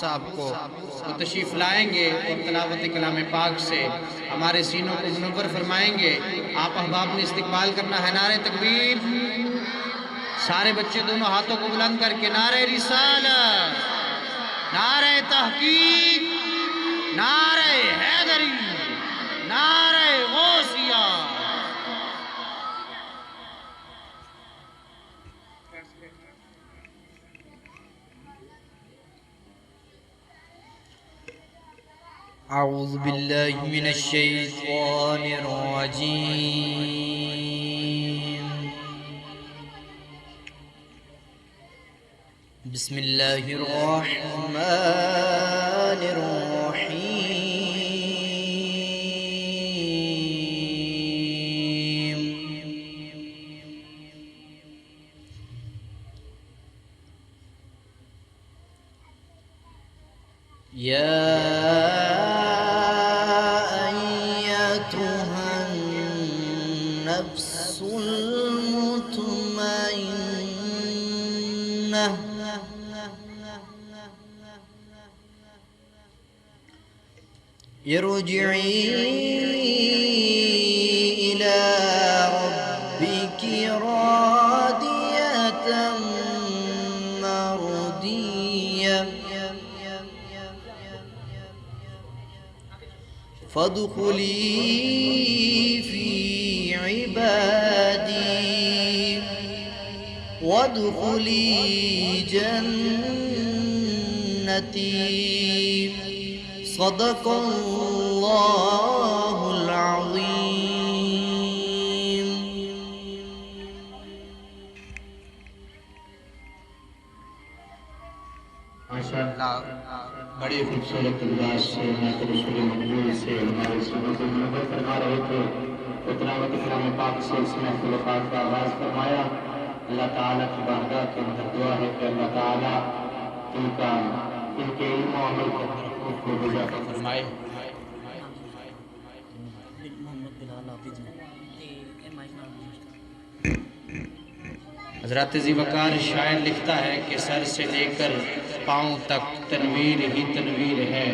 صاحب کو وہ تشریف لائیں گے اور تلاوت کلام پاک سے ہمارے سینوں کو منور فرمائیں گے۔ آپ احباب نے استقبال کرنا ہے۔ نعرہ تکبیر، سارے بچے دونوں ہاتھوں کو بلند کر کے نعرہ رسالت، نعرہ تحقیق، نعرہ حیدری، نعرہ غوثیہ۔ اعوذ باللہ من الشیطان الرجیم، بسم اللہ الرحمن الرحیم۔ النفس المطمئنة ارجعي إلى ربك راضية مرضية فادخلي في عبادي وادخلي جنتي صدق اللہ العظیم۔ ماشاءاللہ بڑی خوبصورت انداز سے نعت رسول مقبول سے ہمارے سینوں کو منور فرما رہے تھے۔ تلاوت کلام پاک سے اس محفل پاک کا آغاز فرمایا۔ اللہ تعالیٰ کی بارگاہ کے اندر دعا ہے کہ اللہ تعالیٰ ان کے علم و عمل کو اضافہ فرمائے۔ حضرت ذی وقار شاعر لکھتا ہے کہ سر سے لے کر پاؤں تک تنویر ہی تنویر ہے،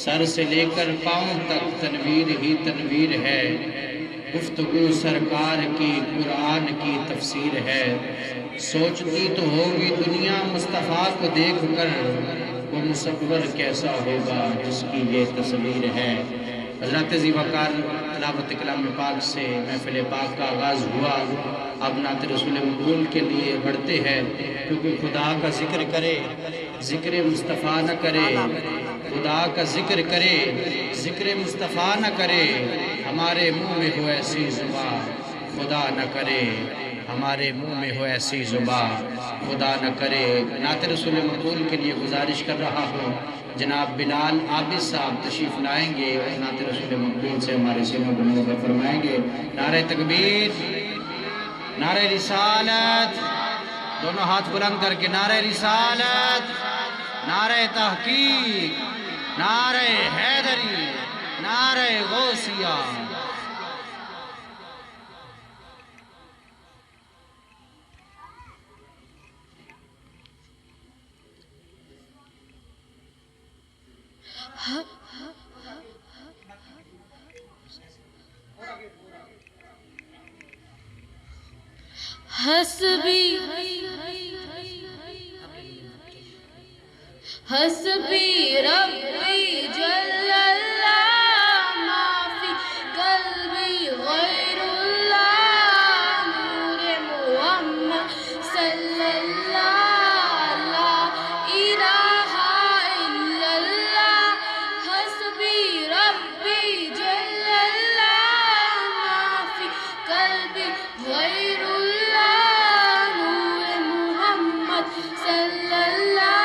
سر سے لے کر پاؤں تک تنویر ہی تنویر ہے، گفتگو سرکار کی قرآن کی تفسیر ہے، سوچتی تو ہوگی دنیا مصطفیٰ کو دیکھ کر وہ مصور کیسا ہوگا جس کی یہ تصویر ہے۔ حضرت ذی وقار تلاوت کلام پاک سے محفل پاک کا آغاز ہوا۔ اب نعت رسول مقبول کے لیے بڑھتے ہیں، کیونکہ خدا کا ذکر کرے ذکر مصطفیٰ نہ کرے، خدا کا ذکر کرے ذکر مصطفیٰ نہ کرے، ہمارے منہ میں ہو ایسی زبان خدا نہ کرے، ہمارے منہ میں ہو ایسی زبان خدا نہ کرے۔ نعت رسول مقبول کے لیے گزارش کر رہا ہوں، جناب بلال عابد صاحب تشریف لائیں گے اور نعت رسول مقبول سے ہمارے سینوں کو منور فرمائیں گے۔ نعرہ تکبیر، نعرہ رسالت، دونوں ہاتھ بلند کر کے نعرہ رسالت، نعرہ تحقیق، نعرہ حیدری، نعرہ غوثیہ۔ حسبی حسبی ربی جل اللہ ما فی قلبی غیر اللہ نور محمد صلی اللہ لا الہ الا اللہ حسبی ربی جل اللہ ما فی قلبی غیر اللہ نور محمد صلی اللہ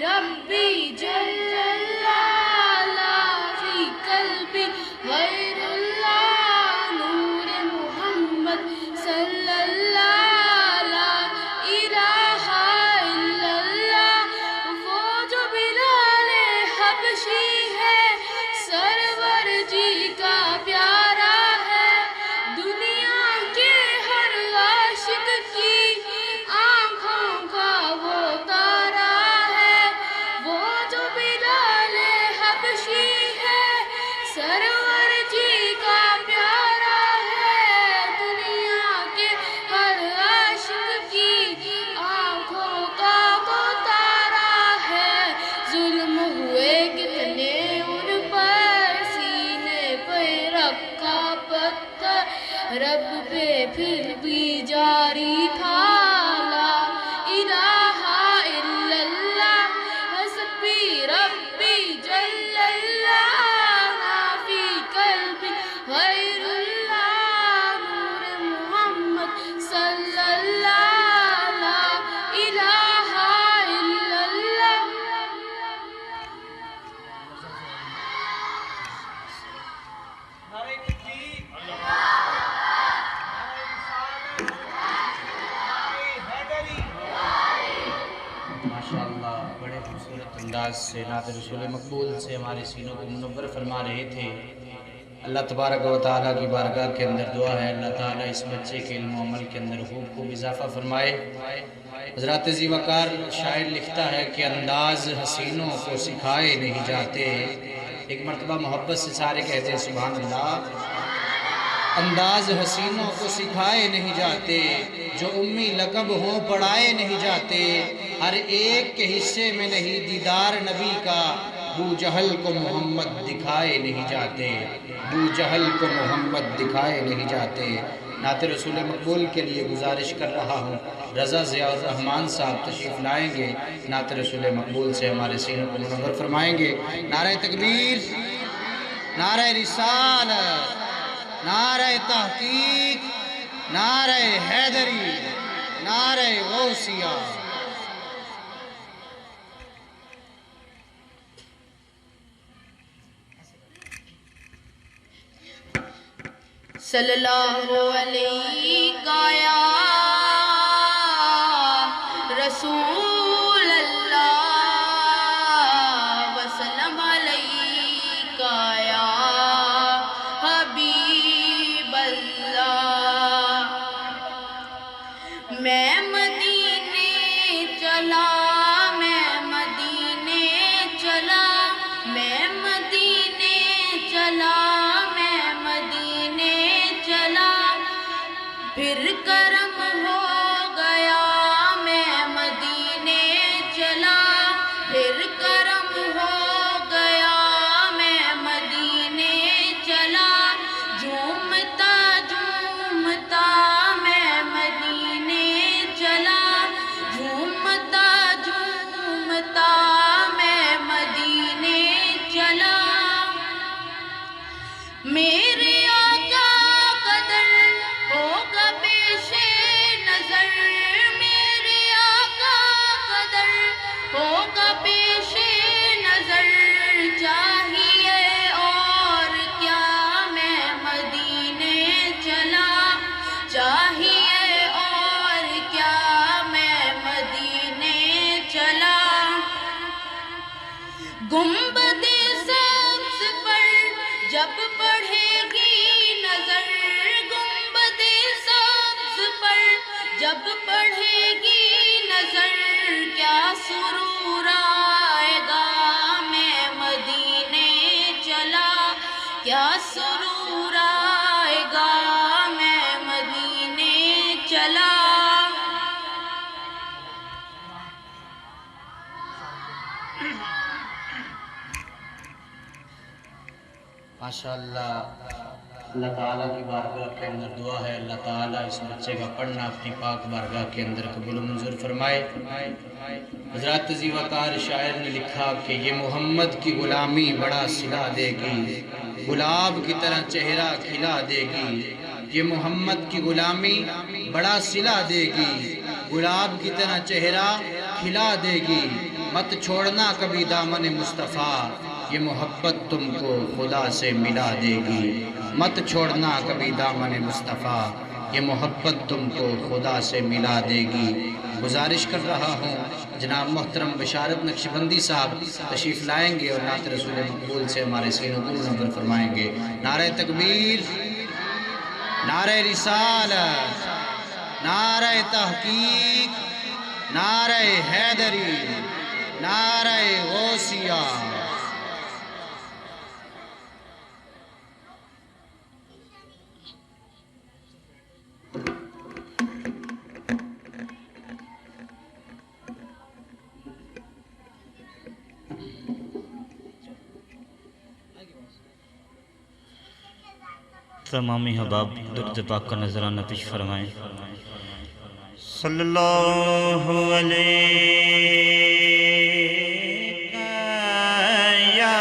ربی جل اللہ لا فی قلبی غیر اللہ نور محمد صلی ماشاءاللہ بڑے خوبصورت انداز سے نعت رسول مقبول سے ہمارے سینوں کو منور فرما رہے تھے۔ اللہ تبارک و تعالیٰ کی بارگاہ کے اندر دعا ہے اللہ تعالیٰ اس بچے کے علم و عمل کے اندر خوب اضافہ فرمائے۔ حضرات ذی وقار شاعر لکھتا ہے کہ انداز حسینوں کو سکھائے نہیں جاتے۔ ایک مرتبہ محبت سے سارے کہتے ہیں سبحان اللہ۔ انداز حسینوں کو سکھائے نہیں جاتے، جو امی لقب ہوں پڑھائے نہیں جاتے، ہر ایک کے حصے میں نہیں دیدار نبی کا، ابو جہل کو محمد دکھائے نہیں جاتے، ابو جہل کو محمد دکھائے نہیں جاتے۔ نعت رسول مقبول کے لیے گزارش کر رہا ہوں، رضا ضیاء الرحمن صاحب تشریف لائیں گے، نعت رسول مقبول سے ہمارے سینوں کو منور فرمائیں گے۔ نعرہ تکبیر، نعرہ رسالت، نعرہ تحقیق، نعرہ حیدری، نعرہ غوثیہ۔ صلی اللہ علیہ یا رسول اللہ وسلم علیہ یا حبیب اللہ۔ میں مدینے چلا، میں مدینے چلا، میں مدینے چلا، پھر کرم ہو گیا، میں مدینے چلا، پھر کرم ہو گیا، میں مدینے چلا، جھومتا جھومتا میں مدینے چلا، جھومتا جھومتا میں مدینے چلا۔ میرے آقا قدر ہوگا پیش نظر، میرے آقا قدر ہوگا پیش نظر، چاہیے اور کیا میں مدینے چلا، چاہیے اور کیا میں مدینے چلا۔ گنبد سبز پر جب پڑھے گی نظر، گنبد سبز پر جب پڑھے گی نظر، کیا سرور آئے گا میں مدینے چلا، کیا سرور آئے گا میں مدینے چلا۔ ماشاءاللہ اللہ تعالیٰ کی بارگاہ کے اندر دعا ہے اللہ تعالیٰ اس بچے کا پڑھنا اپنی پاک بارگاہ کے اندر قبول و منظور فرمائے۔ حضرات ذی وقار شاعر نے لکھا کہ یہ محمد کی غلامی بڑا صلہ دے گی، گلاب کی طرح چہرہ کھلا دے گی، یہ محمد کی غلامی بڑا صلہ دے گی، گلاب کی طرح چہرہ کھلا دے گی، مت چھوڑنا کبھی دامن مصطفیٰ، یہ محبت تم کو خدا سے ملا دے گی، مت چھوڑنا کبھی دامن مصطفیٰ، یہ محبت تم کو خدا سے ملا دے گی۔ گزارش کر رہا ہوں جناب محترم بشارت نقشبندی صاحب تشریف لائیں گے اور نعت رسول مقبول سے ہمارے سینوں کو منور فرمائیں گے۔ نعرہ تکبیر، نعرہ رسالت، نعرہ تحقیق، نعرہ حیدری، نعرہ غوثیہ۔ تمام احباب درود پاک کا نذرانہ پیش فرمائیں۔ صلی اللہ علیہ یا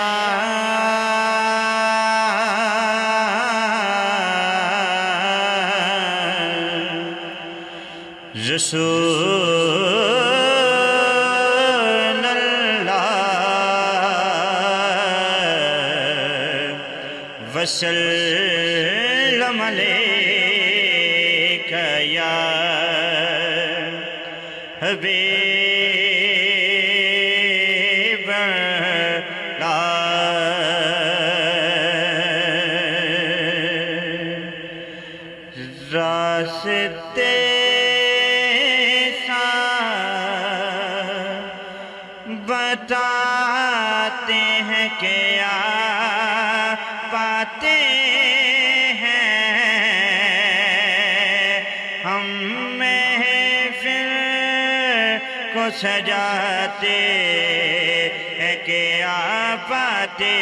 رسول اللہ وسلم علیکہ یا حبیب بتاتے ہیں کہ آپ پاتے ہیں ہم محفل کو سجاتے ہیں کہ آپ آتے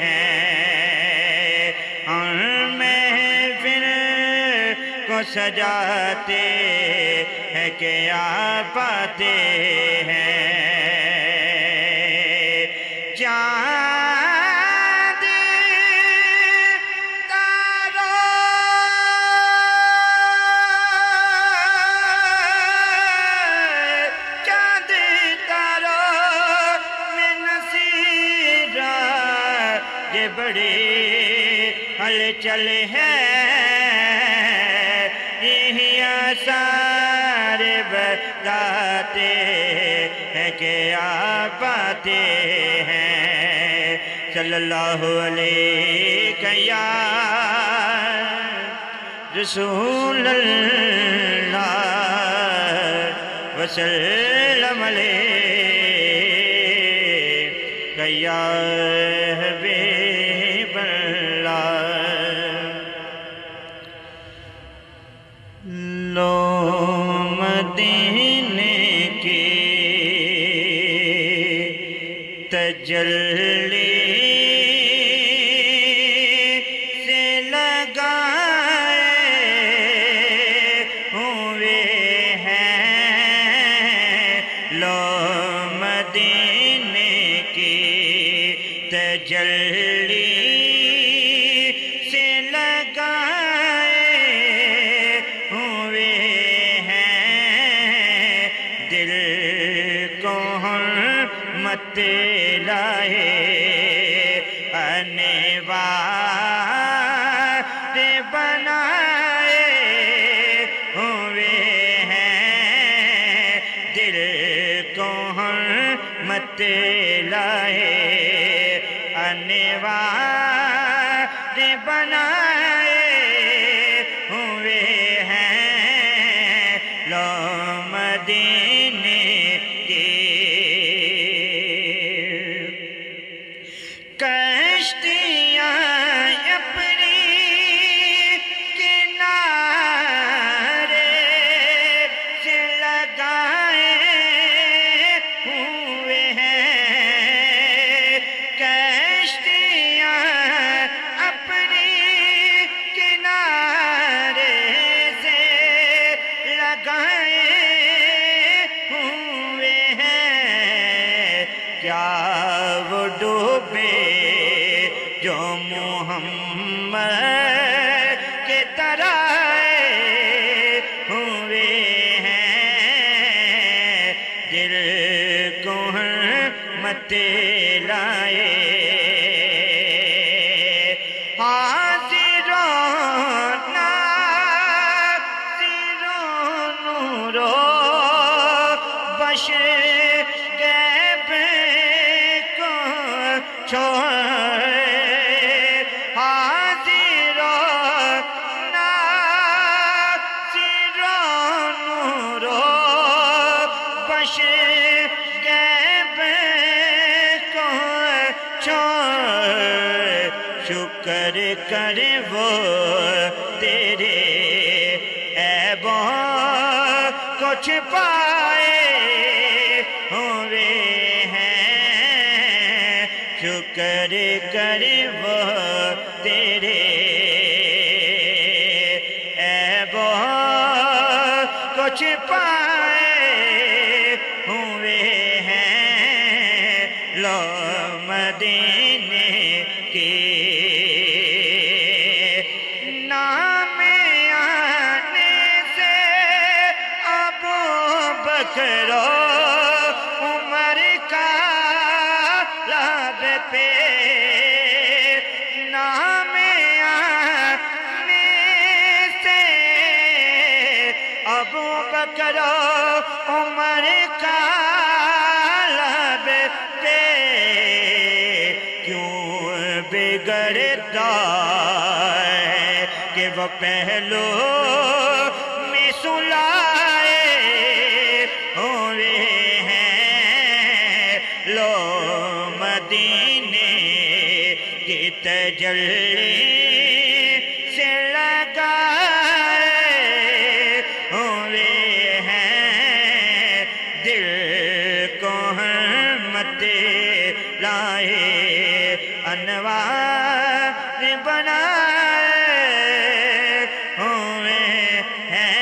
ہیں ہم محفل کو سجاتے ہیں کہ آپ آتے ہیں چاند تاروں میں نصیرہ یہ بڑی ہلچل ہے یہی آثار بتاتے ہیں کہ آپ آتے ہیں صلی اللہ علیہ یا رسول اللہ وسلم علیہ یا حبیب اللہ لو مدینے کی تجلی سے لگائے ہوئے ہیں لو مدینے کی تجلی سے لگائے ہوئے ہیں دل کو حرمت لائے انوار بنائے ہوئے ہیں دل کو حرمت لائے انوار بنائے ہوئے ہیں لو مدینے کی کشتیاں اپنی کنارے سے لگائے ہوئے ہیں کشتیاں اپنی کنارے سے لگائے ہوئے ہیں کیا وہ ڈوبے جو محمد کے ترائے ہوئے ہیں دل کو حرمت لائے حاضرون ناظرون نورو بشر غیب کو چھوڑے حاضرون ناظرون نورو بشر غیب کو چھوڑے شکر کرے وہ تیرے عیبوں کو چھپائے ہوئے ہیں شکر کرے وہ تیرے عیبوں کو چھپائے ہوئے ہیں لو مدینے کی نام آنے سے ابو بکر عمر کا لب پہ نام آنے سے ابو بکر عمر کا لب پہ کیوں بگڑتا ہے کہ وہ پہلو میں سلائے ہوئے ہیں لو مدینے کی تجلی سے لگائے ہوئے ہیں دل کو حرمت لائے انوار بنائے ہوئے ہیں۔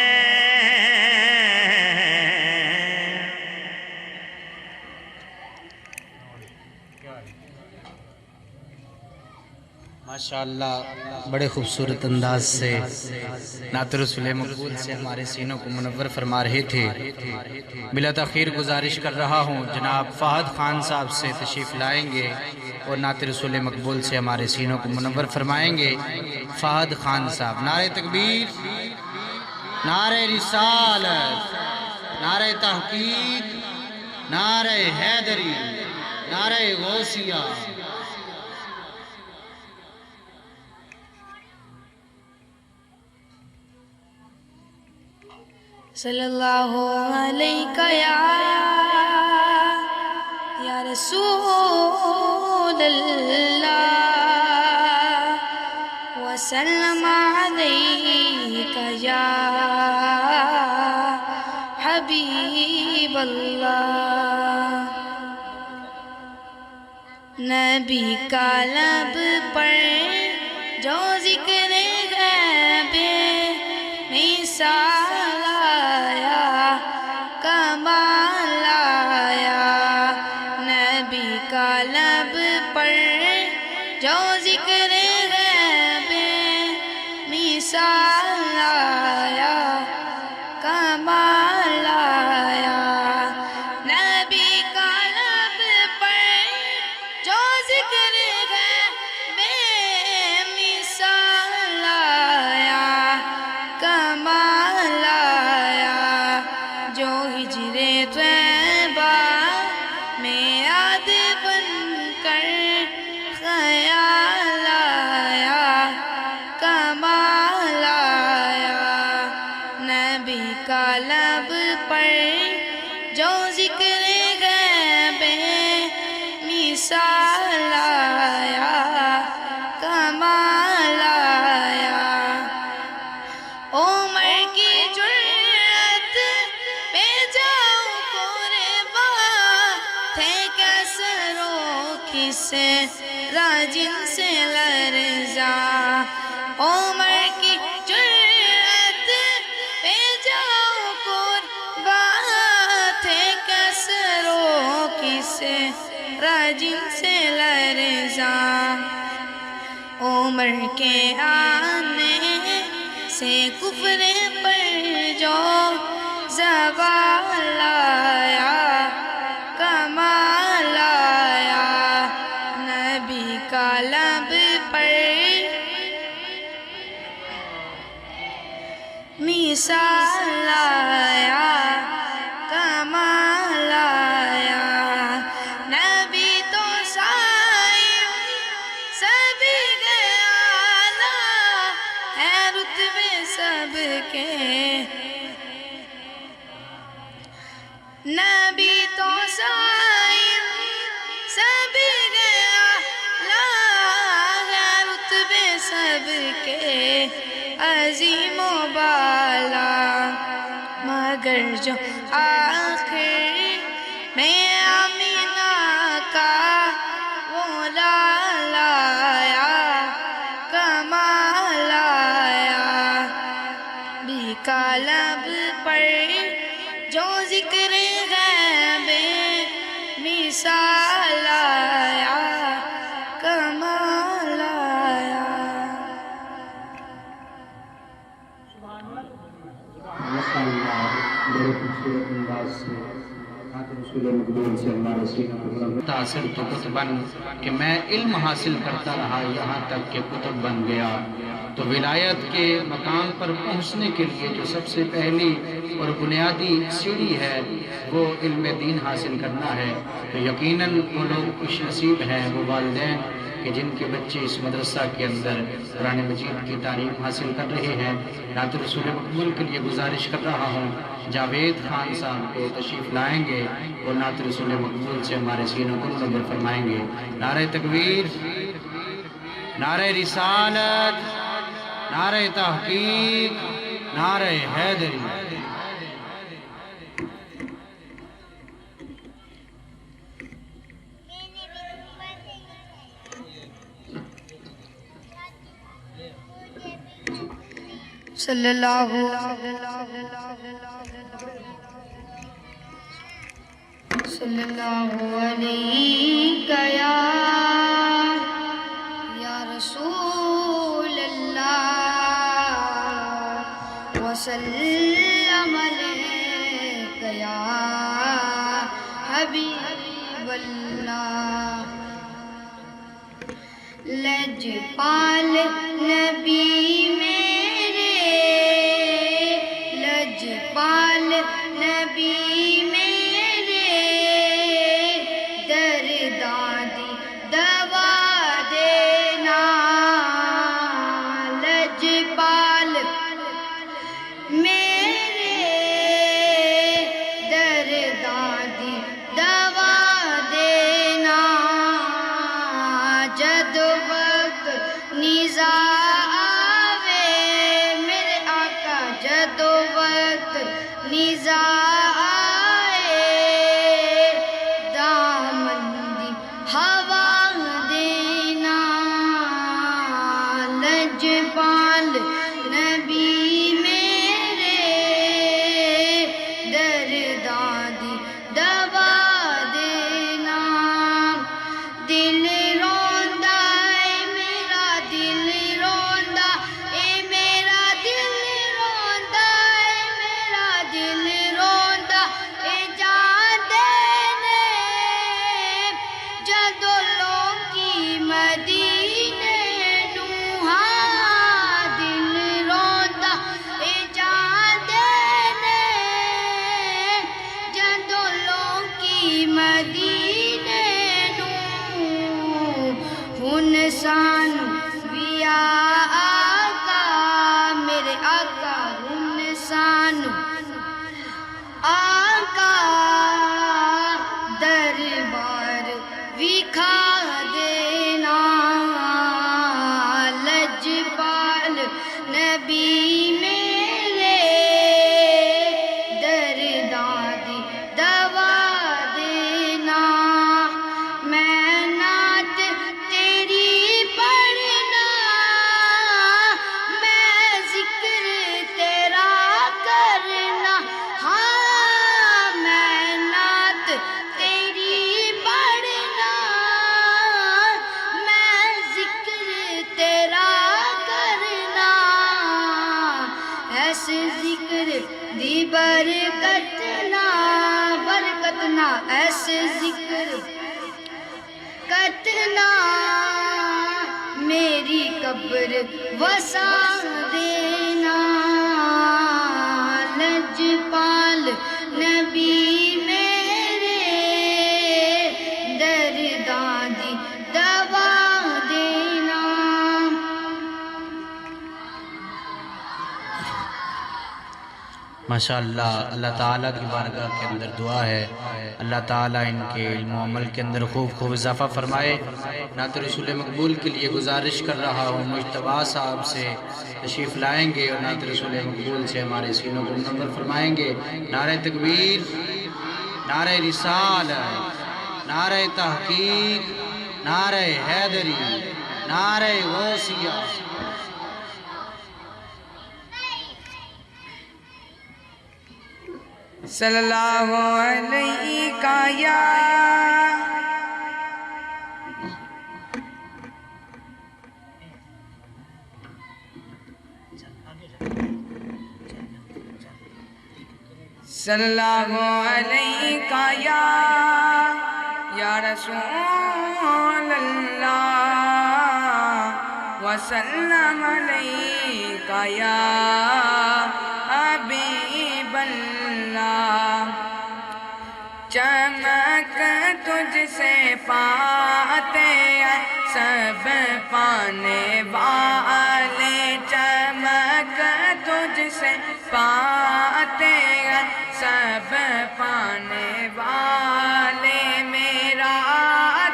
ماشاءاللہ بڑے خوبصورت انداز سے نعت رسول مقبول سے ہمارے سینوں کو منور فرما رہے تھے۔ بلا تاخیر گزارش کر رہا ہوں جناب فہد خان صاحب سے تشریف لائیں گے اور نعت رسول مقبول سے ہمارے سینوں کو منور فرمائیں گے۔ فہد خان صاحب، نعرہ تکبیر، نعرہ رسالت، نعرہ تحقیق، نعرہ حیدری، نعرہ غوثیہ۔ صلی اللہ علیہ یا رسول اللہ وسلم علیک یا حبیب اللہ۔ نبی کا لب پر جو ذکر غیب مثال آیا کمال آیا، نبی کا لب پر جو ذکر غیب مثال آیا کمال آیا، نبی کا لب پر جو ذکر غیب مثال آیا کمال آیا، جو ہجر طیبہ میں یاد بن کر خیال آیا کمال آیا، نبی کا لب پر جو ذکر غیب مثال آیا کمال آیا، عمر کی جرأت پہ جاؤ قربان تھے کسروں کس راجن سے لرزاں، عمر کی جرأت پہ جاؤ قربان تھے کسروں کس راجن سے لرزاں، عمر کے آنے سے کفر پر جو زوال آیا کمال آیا، نبی کا لب پر مثال آیا کمال آیا، نبی تو صائم سبھی گیا ہے رتبے سب کے، نبی تو صائم سبھی گیا ہے رتبے سب کے، عظیم و بالا، مگر جو آخر میں آمینہ کا وہ لال آیا کمال آیا، بھی کا لب پر جو ذکر غیب مثال آیا کمال آیا۔ ماشاءاللہ بڑے خوبصورت انداز سے نعت رسول مقبول سے ہمارے سینوں کو متاثر تو کتباً کہ میں علم حاصل کرتا رہا یہاں تک کہ کتب بن گیا، تو ولایت کے مقام پر پہنچنے کے لیے جو سب سے پہلی اور بنیادی سیڑھی ہے وہ علم دین حاصل کرنا ہے، تو یقیناً وہ لوگ خوش نصیب ہیں، وہ والدین کہ جن کے بچے اس مدرسہ کے اندر قرآن مجید کی تعلیم حاصل کر رہے ہیں، نعت رسول مقبول کے لیے گزارش کر رہا ہوں جاوید خان صاحب کو تشریف لائیں گے اور نعت رسول مقبول سے ہمارے سینوں کو منور فرمائیں گے۔ نعرہ تکبیر، نعرہ رسالت، نعرہ تحقیق، نعرہ حیدری۔ صلی اللہ علیہ یا رسول اللہ وسلم علیک یا حبیب اللہ۔ لجپال نبی لجپال نبی میرے درداں دی دوا دینا، لجپال میرے درداں دی دوا دینا، جد وقت نیزہ نیزہ آئے دامن دی ہوا دینا، لجپال نبی میرے درداں دی دوا دینا۔ دل روندا اے میرا دل روندا، اے میرا دل روندا، دل روندا اے جان دینے جدو لوکی مدینے نوہاں، دل روندا اے جان دینے جدو لوکی مدینے نوہاں، ہن سانو بھی آقا میرے آقا، ہن سانو آقا دربار وکھا دینا، لجپال نبی میرے درداں دی دوا دینا۔ میں نعت تیری پڑھنا، میں ذکر تیرا کرنا، ذکر دی برکت نہ ایسے ذکر کتنا میری قبر وسا دینا، لجپال نبی میرے درداں دی دوا دینا۔ ماشاءاللہ اللہ تعالیٰ کی بارگاہ کے اندر دعا ہے اللہ تعالیٰ ان کے علم و عمل کے اندر خوب خوب اضافہ فرمائے۔ نعت رسول مقبول کے لیے گزارش کر رہا ہوں مجتبیٰ صاحب سے تشریف لائیں گے اور نعت رسول مقبول سے ہمارے سینوں کو منور فرمائیں گے۔ نعرہ تکبیر، نعرہ رسالت، نعرہ تحقیق، نعرہ حیدری، نعرہ غوثیہ۔ صلی اللہ علیہ یا صلی اللہ علیہ یا رسول اللہ وسلم علیہ یا حبیب اللہ۔ چمک تجھ سے پاتے ہیں سب پانے والے چمک تجھ سے پاتے ہیں سب پانے والے میرا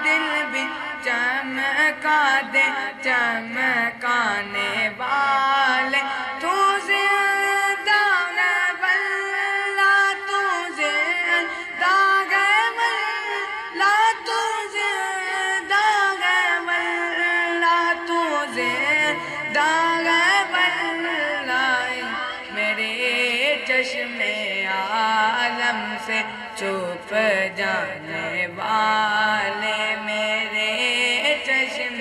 دل بھی چمکا دے چمکانے والے تو زندہ ہے واللہ تو زندہ ہے واللہ تو زندہ ہے واللہ تو زندہ ہے واللہ میرے چشم عالم سے چھپ جانے والے میرے چشم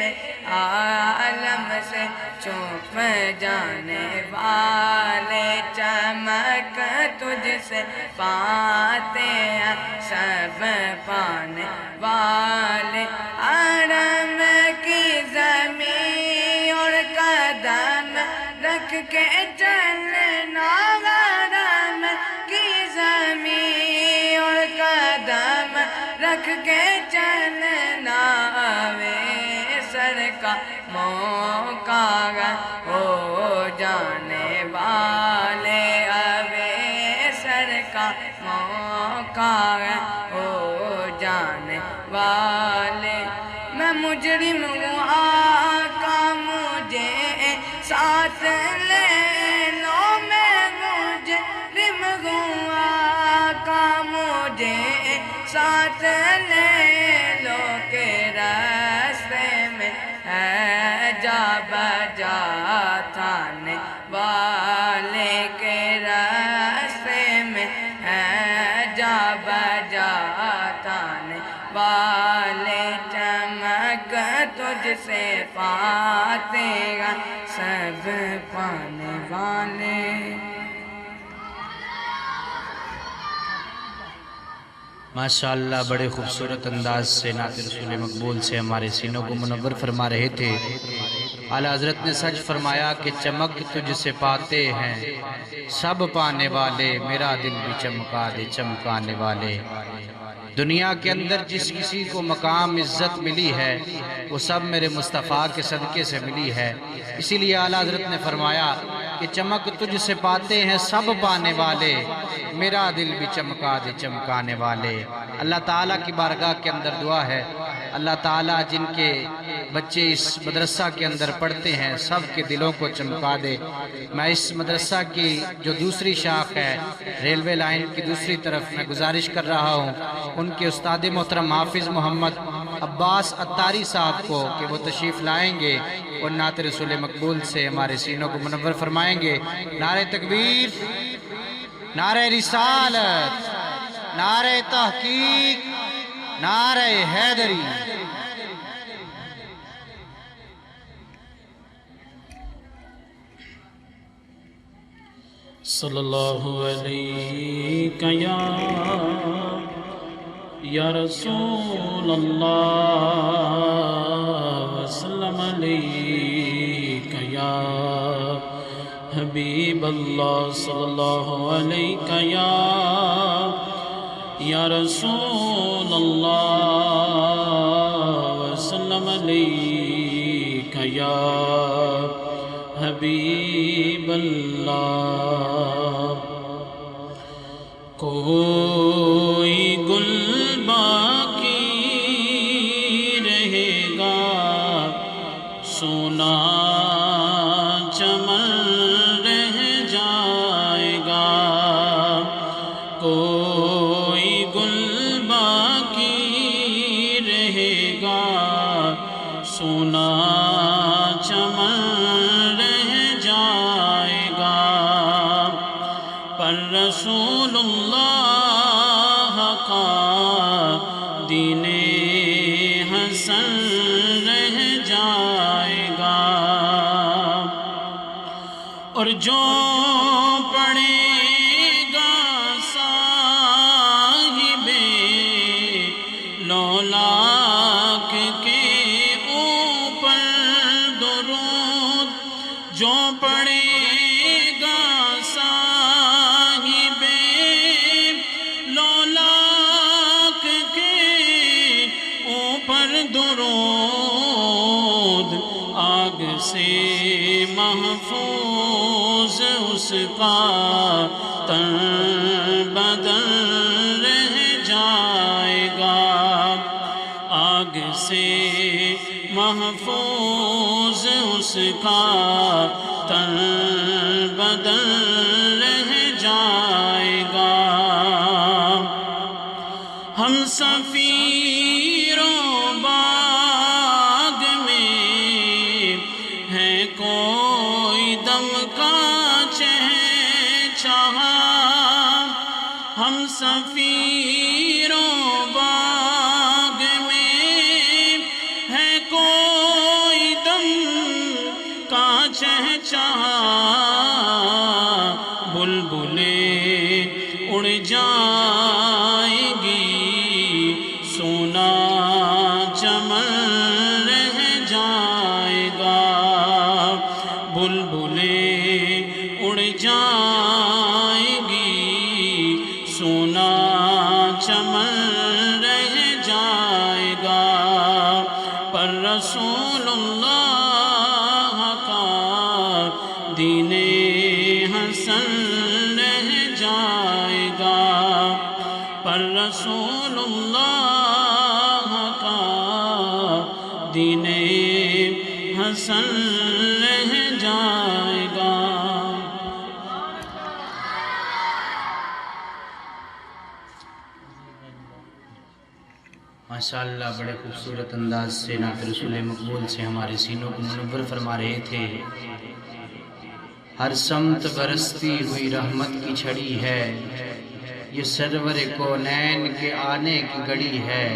عالم سے چھپ جانے والے چمک تجھ سے پاتے ہیں سب پانے والے حرم کی زمین اور قدم رکھ کے چلنا حرم کی زمین اور قدم رکھ کے چلنا وے سر کا موقع ہو جانے والے اوے سر کا موقع ہو جانے والے میں مجرم ہوں آقا مجھے ساتھ لے لو میں مجرم ہوں آقا مجھے ساتھ لے لو کہ راستے میں ہے جا بجا تھانے والے کے راستے میں ہے جا بجا تھانے والے چمک تجھ سے پاتے ہیں سب پانے والے ماشاءاللہ بڑے خوبصورت انداز سے نعت رسول مقبول سے ہمارے سینوں کو منور فرما رہے تھے۔ اعلیٰ حضرت نے سچ فرمایا کہ چمک تجھ سے پاتے ہیں سب پانے والے میرا دل بھی چمکا دے چمکانے والے۔ دنیا کے اندر جس کسی کو مقام عزت ملی ہے وہ سب میرے مصطفیٰ کے صدقے سے ملی ہے، اسی لیے اعلیٰ حضرت نے فرمایا کہ چمک تجھ سے پاتے ہیں سب پانے والے میرا دل بھی چمکا دے چمکانے والے۔ اللہ تعالیٰ کی بارگاہ کے اندر دعا ہے، اللہ تعالیٰ جن کے بچے اس مدرسہ کے اندر پڑھتے ہیں سب کے دلوں کو چمکا دے۔ میں اس مدرسہ کی جو دوسری شاخ ہے ریلوے لائن کی دوسری طرف میں گزارش کر رہا ہوں ان کے استاد محترم حافظ محمد عباس اتاری صاحب کو کہ وہ تشریف لائیں گے اور نعت رسول مقبول سے ہمارے سینوں کو منور فرمائیں گے۔ نعرہ تکبیر، نعرہ رسالت، نعرہ تحقیق، نعرہ حیدری۔ صلی اللہ علیہ یا رسول اللہ وسلم علیہ یا حبیب اللہ صلی اللہ علیہ یا رسول اللہ وسلم علیہ یا حبیب اللہ۔ کوئی گل باقی رہے گا سونا چمن رہ جائے گا، کوئی گل باقی رہے گا سونا چمن پر رسول اللہ کا دین حسن رہ جائے گا، اور جو پڑھے گا صاحب لولاک کے اوپر درود، جو پڑھے گا درود محفوظ اس کا تن بدن رہ جائے گا، آگ سے محفوظ اس کا تن بدن رہ جائے گا۔ ہم سفیروں باغ میں ہے کوئی دم کا چہچہا، ہم سفیروں باغ میں ہے کوئی دم کا چہچہا، بلبلیں اڑ جائیں گی، سونا چمن رہ جائے گا، بلبلیں اڑ جائیں گی، سونا چمن رہ جائے گا، پر رسول اللہ کا دین حسن رہ جائے گا، پر رسول اللہ کا دین حسن رہ جائے گا۔ ماشاءاللہ بڑے خوبصورت انداز سے نعت رسول مقبول سے ہمارے سینوں کو منور فرما رہے تھے۔ ہر سمت برستی ہوئی رحمت کی چھڑی ہے، یہ سرور کونین کے آنے کی گھڑی ہے،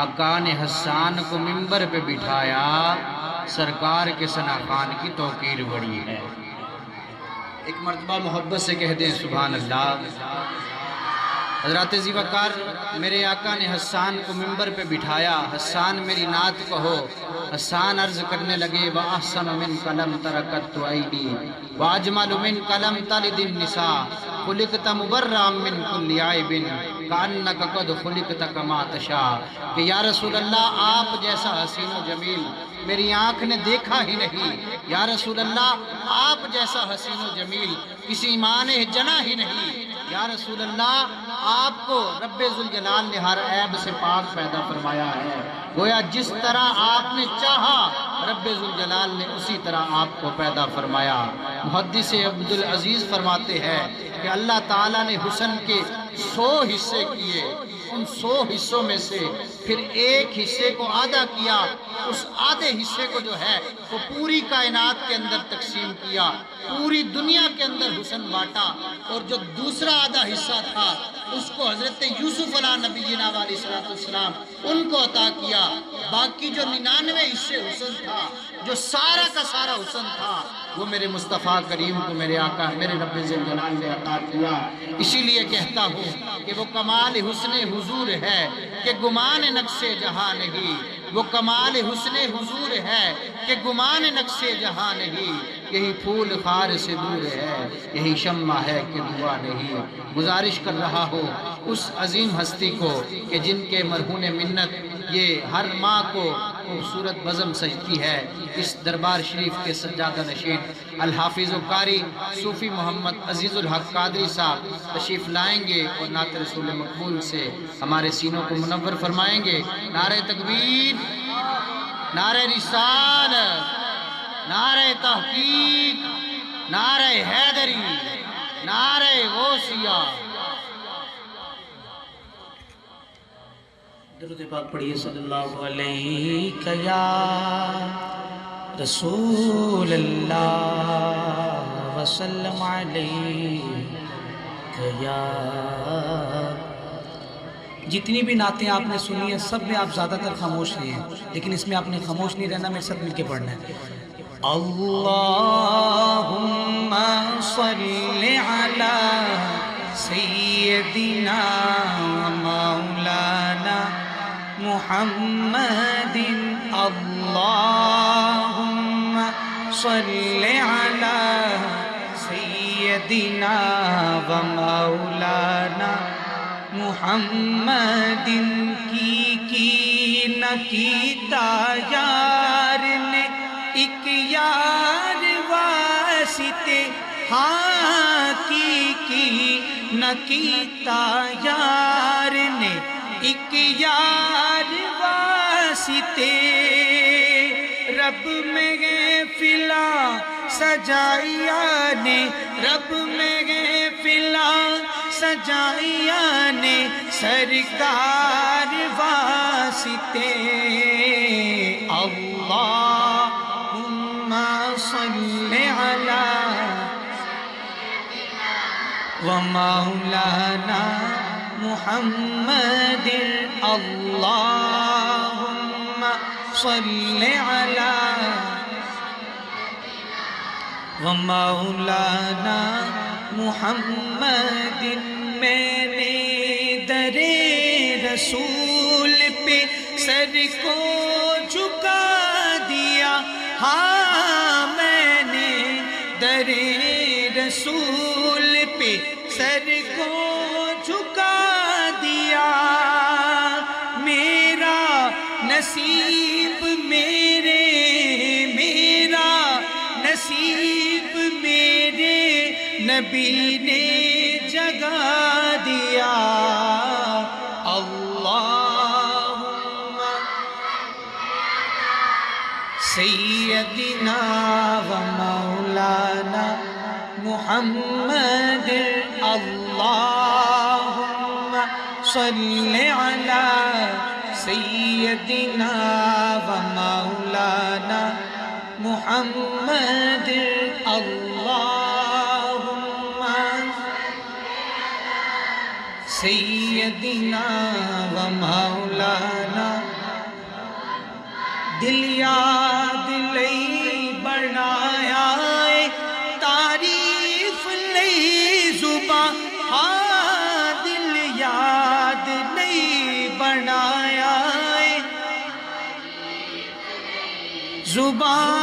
آقا نے حسان کو منبر پہ بٹھایا، سرکار کے ثنا خان کی توقیر بڑی ہے۔ ایک مرتبہ محبت سے کہہ دیں سبحان اللہ۔ حضرات ذی وقار میرے آقا نے حسان کو منبر پہ بٹھایا، حسان میری نعت کہو۔ حسان عرض کرنے لگے وَأَحْسَنُ مِنْكَ لَمْ تَرَكَتْ عَيْنِي وَأَجْمَلُ مِنْكَ لَمْ تَلِدِ النِّسَاءُ خُلِقْتَ مُبَرَّأً مِنْ كُلِّ عَيْبٍ كَأَنَّكَ قَدْ خُلِقْتَ كَمَا تَشَاءُ، کہ یا رسول اللہ آپ جیسا حسین و جمیل میری آنکھ نے دیکھا ہی نہیں، یا رسول اللہ آپ جیسا حسین و جمیل کسی ماں نے جنا ہی نہیں، یا رسول اللہ آپ کو رب ذوالجلال نے ہر عیب سے پاک پیدا فرمایا ہے، گویا جس طرح آپ نے چاہا رب ذوالجلال نے اسی طرح آپ کو پیدا فرمایا۔ محدث عبدالعزیز فرماتے ہیں کہ اللہ تعالیٰ نے حسن کے 100 حصے کیے، ان 100 حصوں میں سے پھر ایک حصے کو آدھا کیا، اس آدھے حصے کو جو ہے وہ پوری کائنات کے اندر تقسیم کیا، پوری دنیا کے اندر حسن بانٹا، اور جو دوسرا آدھا حصہ تھا اس کو حضرت یوسف علیہ نبینا علیہ السلام ان کو عطا کیا، باقی جو 99 حصے حسن تھا، جو سارا کا سارا حسن تھا، وہ میرے مصطفیٰ کریم کو میرے آقا میرے رب ذوالجلال نے عطا کیا۔ اسی لیے کہتا ہوں کہ وہ کمال حسن حضور ہے کہ گمان نقش جہاں نہیں، وہ کمال حسن حضور ہے کہ گمان نقش جہاں نہیں، یہی پھول خار سے دور ہے، یہی شمع ہے کہ دعا نہیں۔ گزارش کر رہا ہوں اس عظیم ہستی کو کہ جن کے مرہون منت یہ ہر ماہ کو خوبصورت بزم سجتی ہے، اس دربار شریف کے سجادہ نشین الحافظ و قاری صوفی محمد عزیز الحق قادری صاحب تشریف لائیں گے اور نعت رسول مقبول سے ہمارے سینوں کو منور فرمائیں گے۔ نعرہ تکبیر، نعرہ رسالت، نعرہ تحقیق، نعرہ حیدری، نعرہ غوثیہ۔ درود پاک پڑھیے صلی اللہ علیہ یا رسول اللہ وسلم علیہ یا۔ جتنی بھی نعتیں آپ نے سنی ہیں سب میں آپ زیادہ تر خاموش رہے ہیں، لیکن اس میں آپ نے خاموش نہیں رہنا، میرے ساتھ مل کے پڑھنا ہے۔ اللہم صلی علی سیدنا مولانا محمد، اللہم صلی علی سیدنا و مولانا محمد، کی نہ کیتا یار نے ایک یار و ہاں کی نہ کیتا یار نے ایک یار واسطے رب محفلا سجائیا نے رب محفلا سجائیا نے سرکار واسطے اللہم صلی علی ومولانا محمد اللہم صلی علی ومولانا محمد میں نے در رسول پہ سر کو جھکا دیا ہاں میں نے در رسول پہ سر کو جھکا دیا میرا نصیب میرا نصیب میرے نبی نے جگا دیا اللہم سیدنا و مولانا محمد اللہم صلی علی سیدنا و مولانا محمد اللہم سیدنا و مولانا دل یاد لئی بنایا تعریف لئی زبان ہاں دل یاد لئی بنایا زبان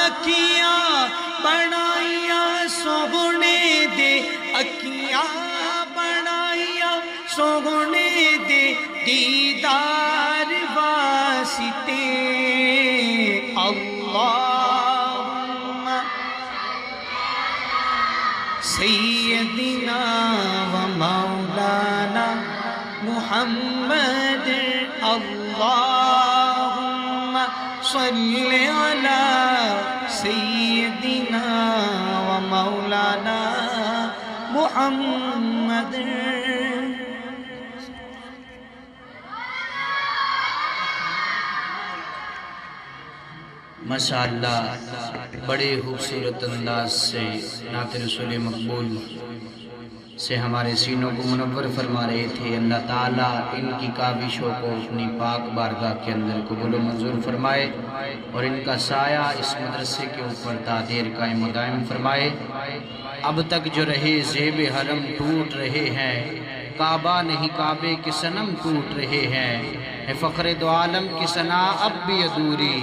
اکیاں بنائیاں سونے دے اکیاں بنائیاں سونے دے دیدار واسطے اللہم سیدنا و مولانا محمد اللہم صلی علی سیدنا و مولانا محمد ماشاءاللہ بڑے خوبصورت انداز سے نعت رسول مقبول سے ہمارے سینوں کو منور فرما رہے تھے۔ اللہ تعالیٰ ان کی کاوشوں کو اپنی پاک بارگاہ کے اندر قبول و منظور فرمائے اور ان کا سایہ اس مدرسے کے اوپر تا دیر قائم و دائم فرمائے۔ اب تک جو رہے زیب حرم ٹوٹ رہے ہیں، کعبہ نہیں کعبے کے صنم ٹوٹ رہے ہیں، ہے فخر دو عالم کی ثنا اب بھی ادھوری،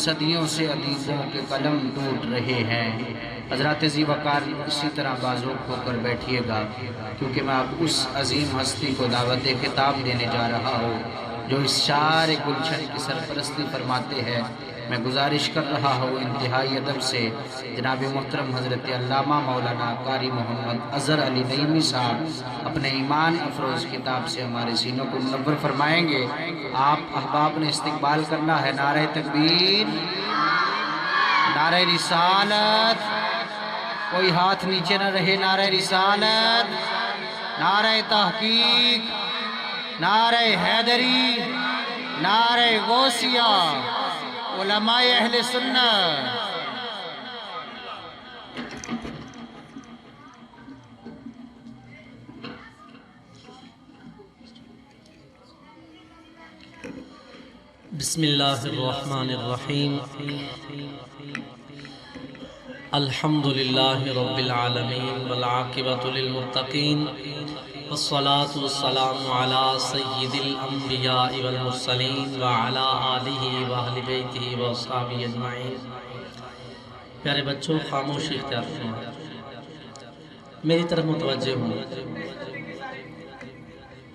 صدیوں سے ادیبوں کے قلم ٹوٹ رہے ہیں۔ حضرات ذی وقار اسی طرح بازوق ہو کر بیٹھیے گا، کیونکہ میں آپ اس عظیم ہستی کو دعوت خطاب دینے جا رہا ہوں جو اس شعر گلشن کی سرپرستی فرماتے ہیں۔ میں گزارش کر رہا ہوں انتہائی ادب سے جناب محترم حضرت علامہ مولانا قاری محمد اظہر علی نعیمی صاحب اپنے ایمان افروز کتاب سے ہمارے سینوں کو منور فرمائیں گے۔ آپ احباب نے استقبال کرنا ہے۔ نعرہ تکبیر، نعرہ رسالت، کوئی ہاتھ نیچے نہ رہے۔ نعرہ رسالت، نعرہ تحقیق، نعرہ حیدری، نعرہ غوثیہ، علماء اہل سنت۔ بسم اللہ الرحمن الرحیم۔ الحمد للہ رب العالمین والعاقبۃ للمتقین والصلاة والسلام علی سید الانبیاء والمرسلین وعلی آلہ واہل بیتہ واصحابہ اجمعین۔ پیارے بچوں، خاموشی اختیار فرمائیں، میری طرف متوجہ ہوں۔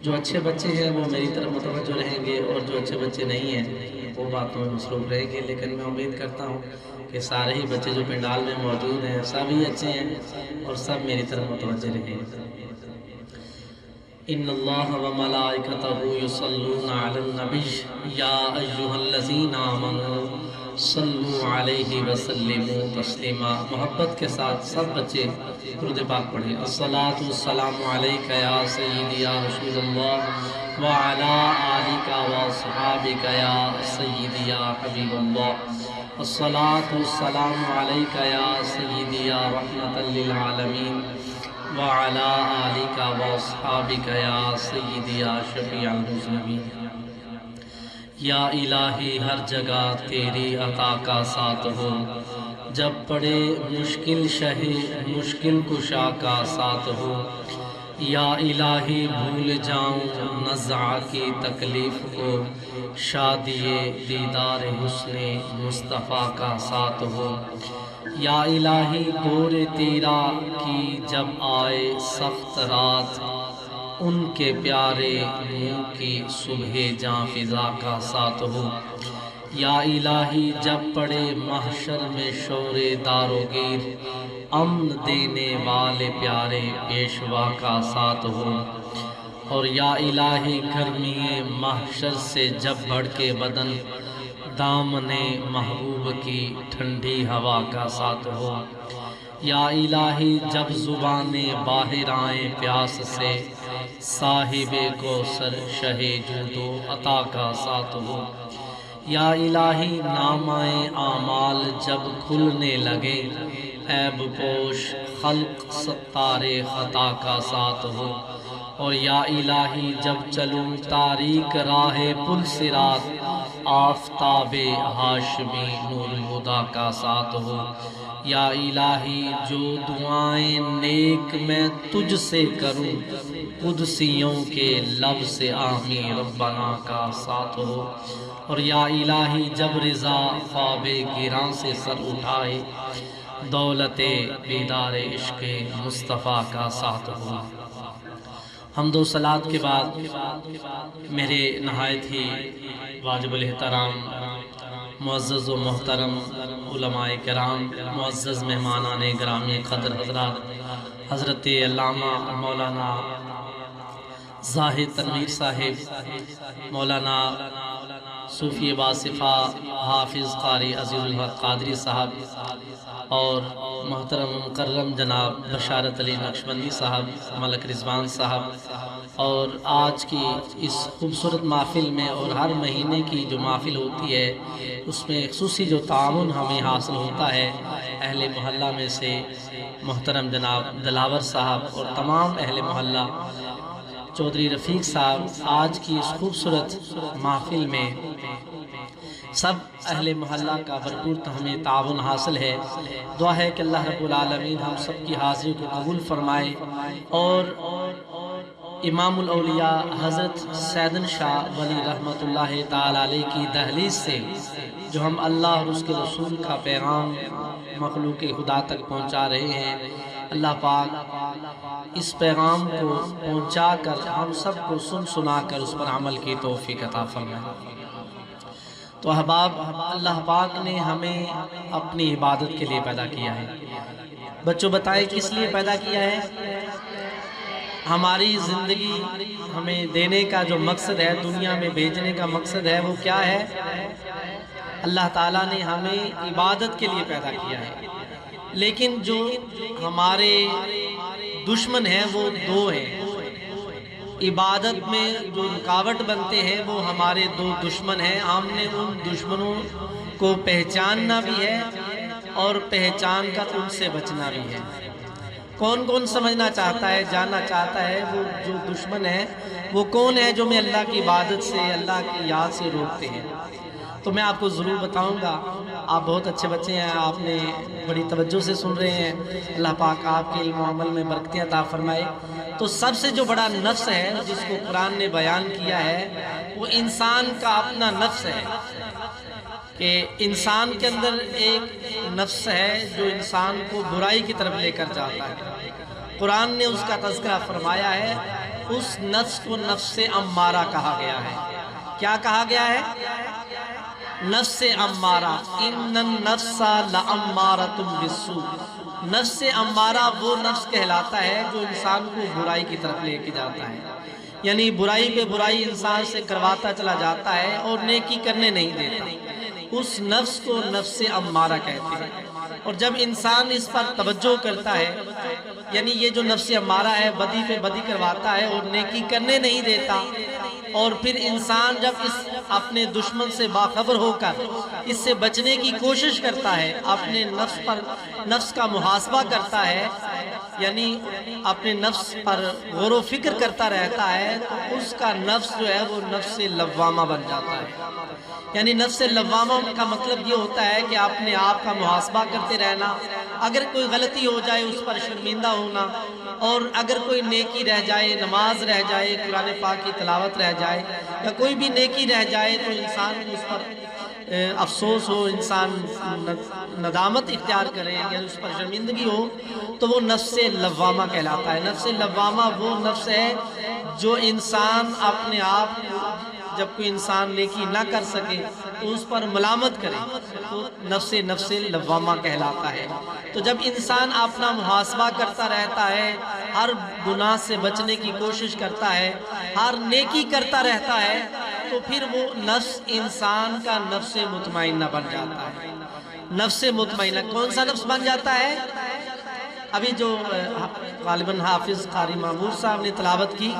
جو اچھے بچے ہیں وہ میری طرف متوجہ رہیں گے، اور جو اچھے بچے نہیں ہیں وہ باتوں میں مصروف رہے گی، لیکن میں امید کرتا ہوں کہ سارے ہی بچے جو پنڈال میں موجود ہیں سب ہی اچھے ہیں اور سب میری طرف متوجہ رہیں۔ ان اللہ و ملائکتہ یصلون علی النبی یا ایھا الذین آمنوا صلوا علیہ وسلموا تسلیما۔ محبت کے ساتھ سب بچے درود پاک پڑھیں۔ الصلاۃ والسلام علیک یا سیدی یا رسول اللہ وعلی آلک واصحابک یا سیدی یا حبیب اللہ۔ الصلاۃ والسلام علیک یا سیدی یا رحمۃ للعالمین وعلی آلک واصحابک یا سیدی یا شفیع المذنبین۔ یا الہی ہر جگہ تیری عطا کا ساتھ ہو، جب پڑے مشکل شہ مشکل کشا کا ساتھ ہو۔ یا الہی بھول جاؤں نزع کی تکلیف کو، شادی دیدار حسن مصطفیٰ کا ساتھ ہو۔ یا الہی گور تیرا کی جب آئے سخت رات، ان کے پیارے منہ کی صبح جاں فضا کا ساتھ ہو۔ یا الہی جب پڑے محشر میں شور دار و گیر، امن دینے والے پیارے پیشوا کا ساتھ ہو۔ اور یا الہی گرمی محشر سے جب بڑھ کے بدن، دامن محبوب کی ٹھنڈی ہوا کا ساتھ ہو۔ یا الہی جب زبانیں باہر آئیں پیاس سے، صاحب کوثر شہ جود و عطا کا ساتھ ہو۔ یا الہی نامہ اعمال جب کھلنے لگے، عیب پوش خلق ستار خطا کا ساتھ ہو۔ اور یا الہی جب چلوں تاریک راہ پل صراط، آفتاب ہاشمی نور الہدیٰ کا ساتھ ہو۔ یا الہی جو دعائیں نیک میں تجھ سے کروں، قدسیوں کے لب سے آمین ربنا کا ساتھ ہو۔ اور یا الہی جب رضا خواب گراں سے سر اٹھائے، دولت بیدار عشق مصطفیٰ کا ساتھ ہو۔ حمد و صلات کے بعد میرے نہایت ہی واجب الاحترام معزز و محترم علماء کرام، معزز مہمانان گرامی قدر حضرات، حضرت علامہ مولانا زاہد تنویر صاحب، مولانا صوفی باصفہ حافظ قاری عزیز الحق قادری صاحب، اور محترم مکرم جناب بشارت علی نقشبندی صاحب، ملک رضوان صاحب، اور آج کی اس خوبصورت محفل میں اور ہر مہینے کی جو محفل ہوتی ہے اس میں خصوصی جو تعاون ہمیں حاصل ہوتا ہے اہل محلہ میں سے محترم جناب دلاور صاحب اور تمام اہل محلہ، چودھری رفیق صاحب، آج کی اس خوبصورت محفل میں سب اہل محلہ کا بھرپور ہمیں تعاون حاصل ہے۔ دعا ہے کہ اللہ رب العالمین ہم سب کی حاضری کو قبول فرمائے، اور امام الاولیاء حضرت سیدن شاہ ولی رحمۃ اللہ تعالی علیہ کی دہلیز سے جو ہم اللہ اور اس کے رسول کا پیغام مخلوق خدا تک پہنچا رہے ہیں، اللہ پاک اس پیغام کو پہنچا کر ہم سب کو سنا کر اس پر عمل کی توفیق عطا فرمائے۔ تو احباب، اللہ پاک نے ہمیں اپنی عبادت کے لیے پیدا کیا ہے۔ بچوں بتائیں کس لیے پیدا کیا ہے؟ ہماری زندگی ہمیں دینے کا جو مقصد ہے، دنیا میں بھیجنے کا مقصد ہے، وہ کیا ہے؟ اللہ تعالیٰ نے ہمیں عبادت کے لیے پیدا کیا ہے، لیکن جو ہمارے دشمن ہیں وہ دو ہیں۔ عبادت میں جو رکاوٹ بنتے ہیں وہ ہمارے دو دشمن ہیں۔ ہم نے ان دشمنوں کو پہچاننا بھی ہے اور پہچان کر ان سے بچنا بھی ہے۔ کون کون سمجھنا چاہتا ہے، جاننا چاہتا ہے وہ جو دشمن ہے وہ کون ہے جو میں اللہ کی عبادت سے، اللہ کی یاد سے روکتے ہیں؟ تو میں آپ کو ضرور بتاؤں گا۔ آپ بہت اچھے بچے ہیں، آپ نے بڑی توجہ سے سن رہے ہیں، اللہ پاک آپ کے علم و عمل میں برکتیں عطا فرمائے۔ تو سب سے جو بڑا نفس ہے جس کو قرآن نے بیان کیا ہے وہ انسان کا اپنا نفس ہے، کہ انسان کے اندر ایک نفس ہے جو انسان کو برائی کی طرف لے کر جاتا ہے۔ قرآن نے اس کا تذکرہ فرمایا ہے، اس نفس کو نفس امارہ کہا گیا ہے۔ کیا کہا گیا ہے؟ نفس امارہ، ان النفس لامارۃ بالسوء، نفس امارہ وہ نفس کہلاتا ہے جو انسان کو برائی کی طرف لے کے جاتا ہے، یعنی برائی پہ برائی انسان سے کرواتا چلا جاتا ہے اور نیکی کرنے نہیں دیتا، اس نفس کو نفس امارہ کہتے ہیں۔ اور جب انسان اس پر توجہ کرتا ہے، یعنی یہ جو نفس امارہ ہے بدی پہ بدی کرواتا ہے اور نیکی کرنے نہیں دیتا، اور پھر انسان جب اس اپنے دشمن سے باخبر ہو کر اس سے بچنے کی کوشش کرتا ہے، اپنے نفس کا محاسبہ کرتا ہے، یعنی اپنے نفس پر غور و فکر کرتا رہتا ہے، تو اس کا نفس جو ہے وہ نفس لوامہ بن جاتا ہے۔ یعنی نفس لوامہ کا مطلب یہ ہوتا ہے کہ اپنے آپ کا محاسبہ کرتے رہنا، اگر کوئی غلطی ہو جائے اس پر شرمندہ ہونا، اور اگر کوئی نیکی رہ جائے، نماز رہ جائے، قرآن پاک کی تلاوت رہ جائے، یا کوئی بھی نیکی رہ جائے تو انسان کو اس پر افسوس ہو، انسان ندامت اختیار کرے یا اس پر شرمندگی ہو، تو وہ نفس لوامہ کہلاتا ہے۔ نفس لوامہ وہ نفس ہے جو انسان اپنے آپ کو، جب کوئی انسان نیکی نہ کر سکے تو اس پر ملامت کرے، تو نفس لوامہ کہلاتا ہے۔ تو جب انسان اپنا محاسبہ کرتا رہتا ہے، ہر گناہ سے بچنے کی کوشش کرتا ہے، ہر نیکی کرتا رہتا ہے، تو پھر وہ نفس انسان کا نفس مطمئنہ بن جاتا ہے۔ نفس مطمئنہ کون سا نفس بن جاتا ہے؟ ابھی جو غالباً حافظ قاری مامور صاحب نے تلاوت کی،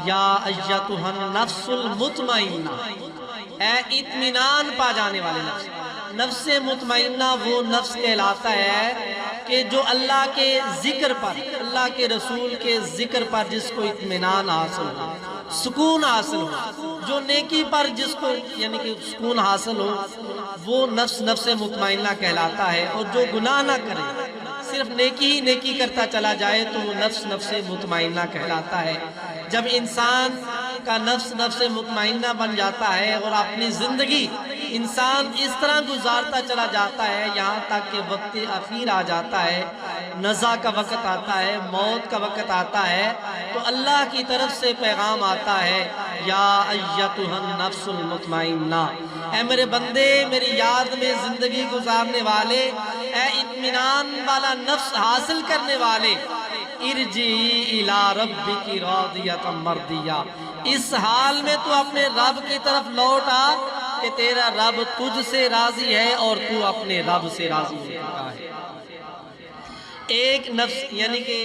یا ایتھا النفس المطمئنہ، اے اطمینان پا جانے والے نفس۔ نفس مطمئنہ وہ نفس کہلاتا ہے کہ جو اللہ کے ذکر پر، اللہ کے رسول کے ذکر پر جس کو اطمینان حاصل ہو، سکون حاصل ہو، جو نیکی پر جس کو یعنی کہ سکون حاصل ہو، وہ نفس مطمئنہ کہلاتا ہے۔ اور جو گناہ نہ کرے، صرف نیکی ہی نیکی کرتا چلا جائے، تو وہ نفس مطمئنہ کہلاتا ہے۔ جب انسان کا نفس مطمئنہ بن جاتا ہے اور اپنی زندگی انسان اس طرح گزارتا چلا جاتا ہے یہاں تک کہ وقت اخیر آ جاتا ہے، نزا کا وقت آتا ہے، موت کا وقت آتا ہے، تو اللہ کی طرف سے پیغام آتا ہے، یا ایتھا النفس المطمئنہ، اے میرے بندے، میری یاد میں زندگی گزارنے والے، اے اطمینان والا نفس حاصل کرنے والے، ارجعی الی ربک راضیۃ مرضیہ، اس حال میں تو اپنے رب کی طرف لوٹ آ کہ تیرا رب تجھ سے راضی ہے اور تو اپنے رب سے راضی ہو چکا ہے۔ ایک نفس یعنی کہ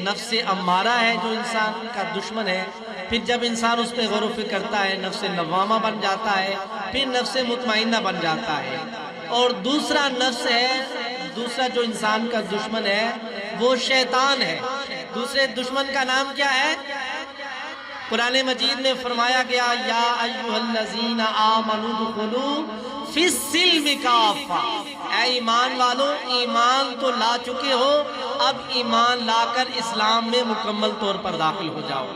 نفس امارہ ہے جو انسان کا دشمن ہے، پھر جب انسان اس پہ غور و فکر کرتا ہے نفس لوامہ بن جاتا ہے، پھر نفس مطمئنہ بن جاتا ہے۔ اور دوسرا نفس ہے، دوسرا جو انسان کا دشمن ہے وہ شیطان ہے۔ دوسرے دشمن کا نام کیا ہے؟ قرآن مجید میں فرمایا گیا، یا ایھا الذین آمنوا ادخلوا فی السلم کافہ، اے ایمان والو، ایمان تو لا چکے ہو، اب ایمان لا کر اسلام میں مکمل طور پر داخل ہو جاؤ،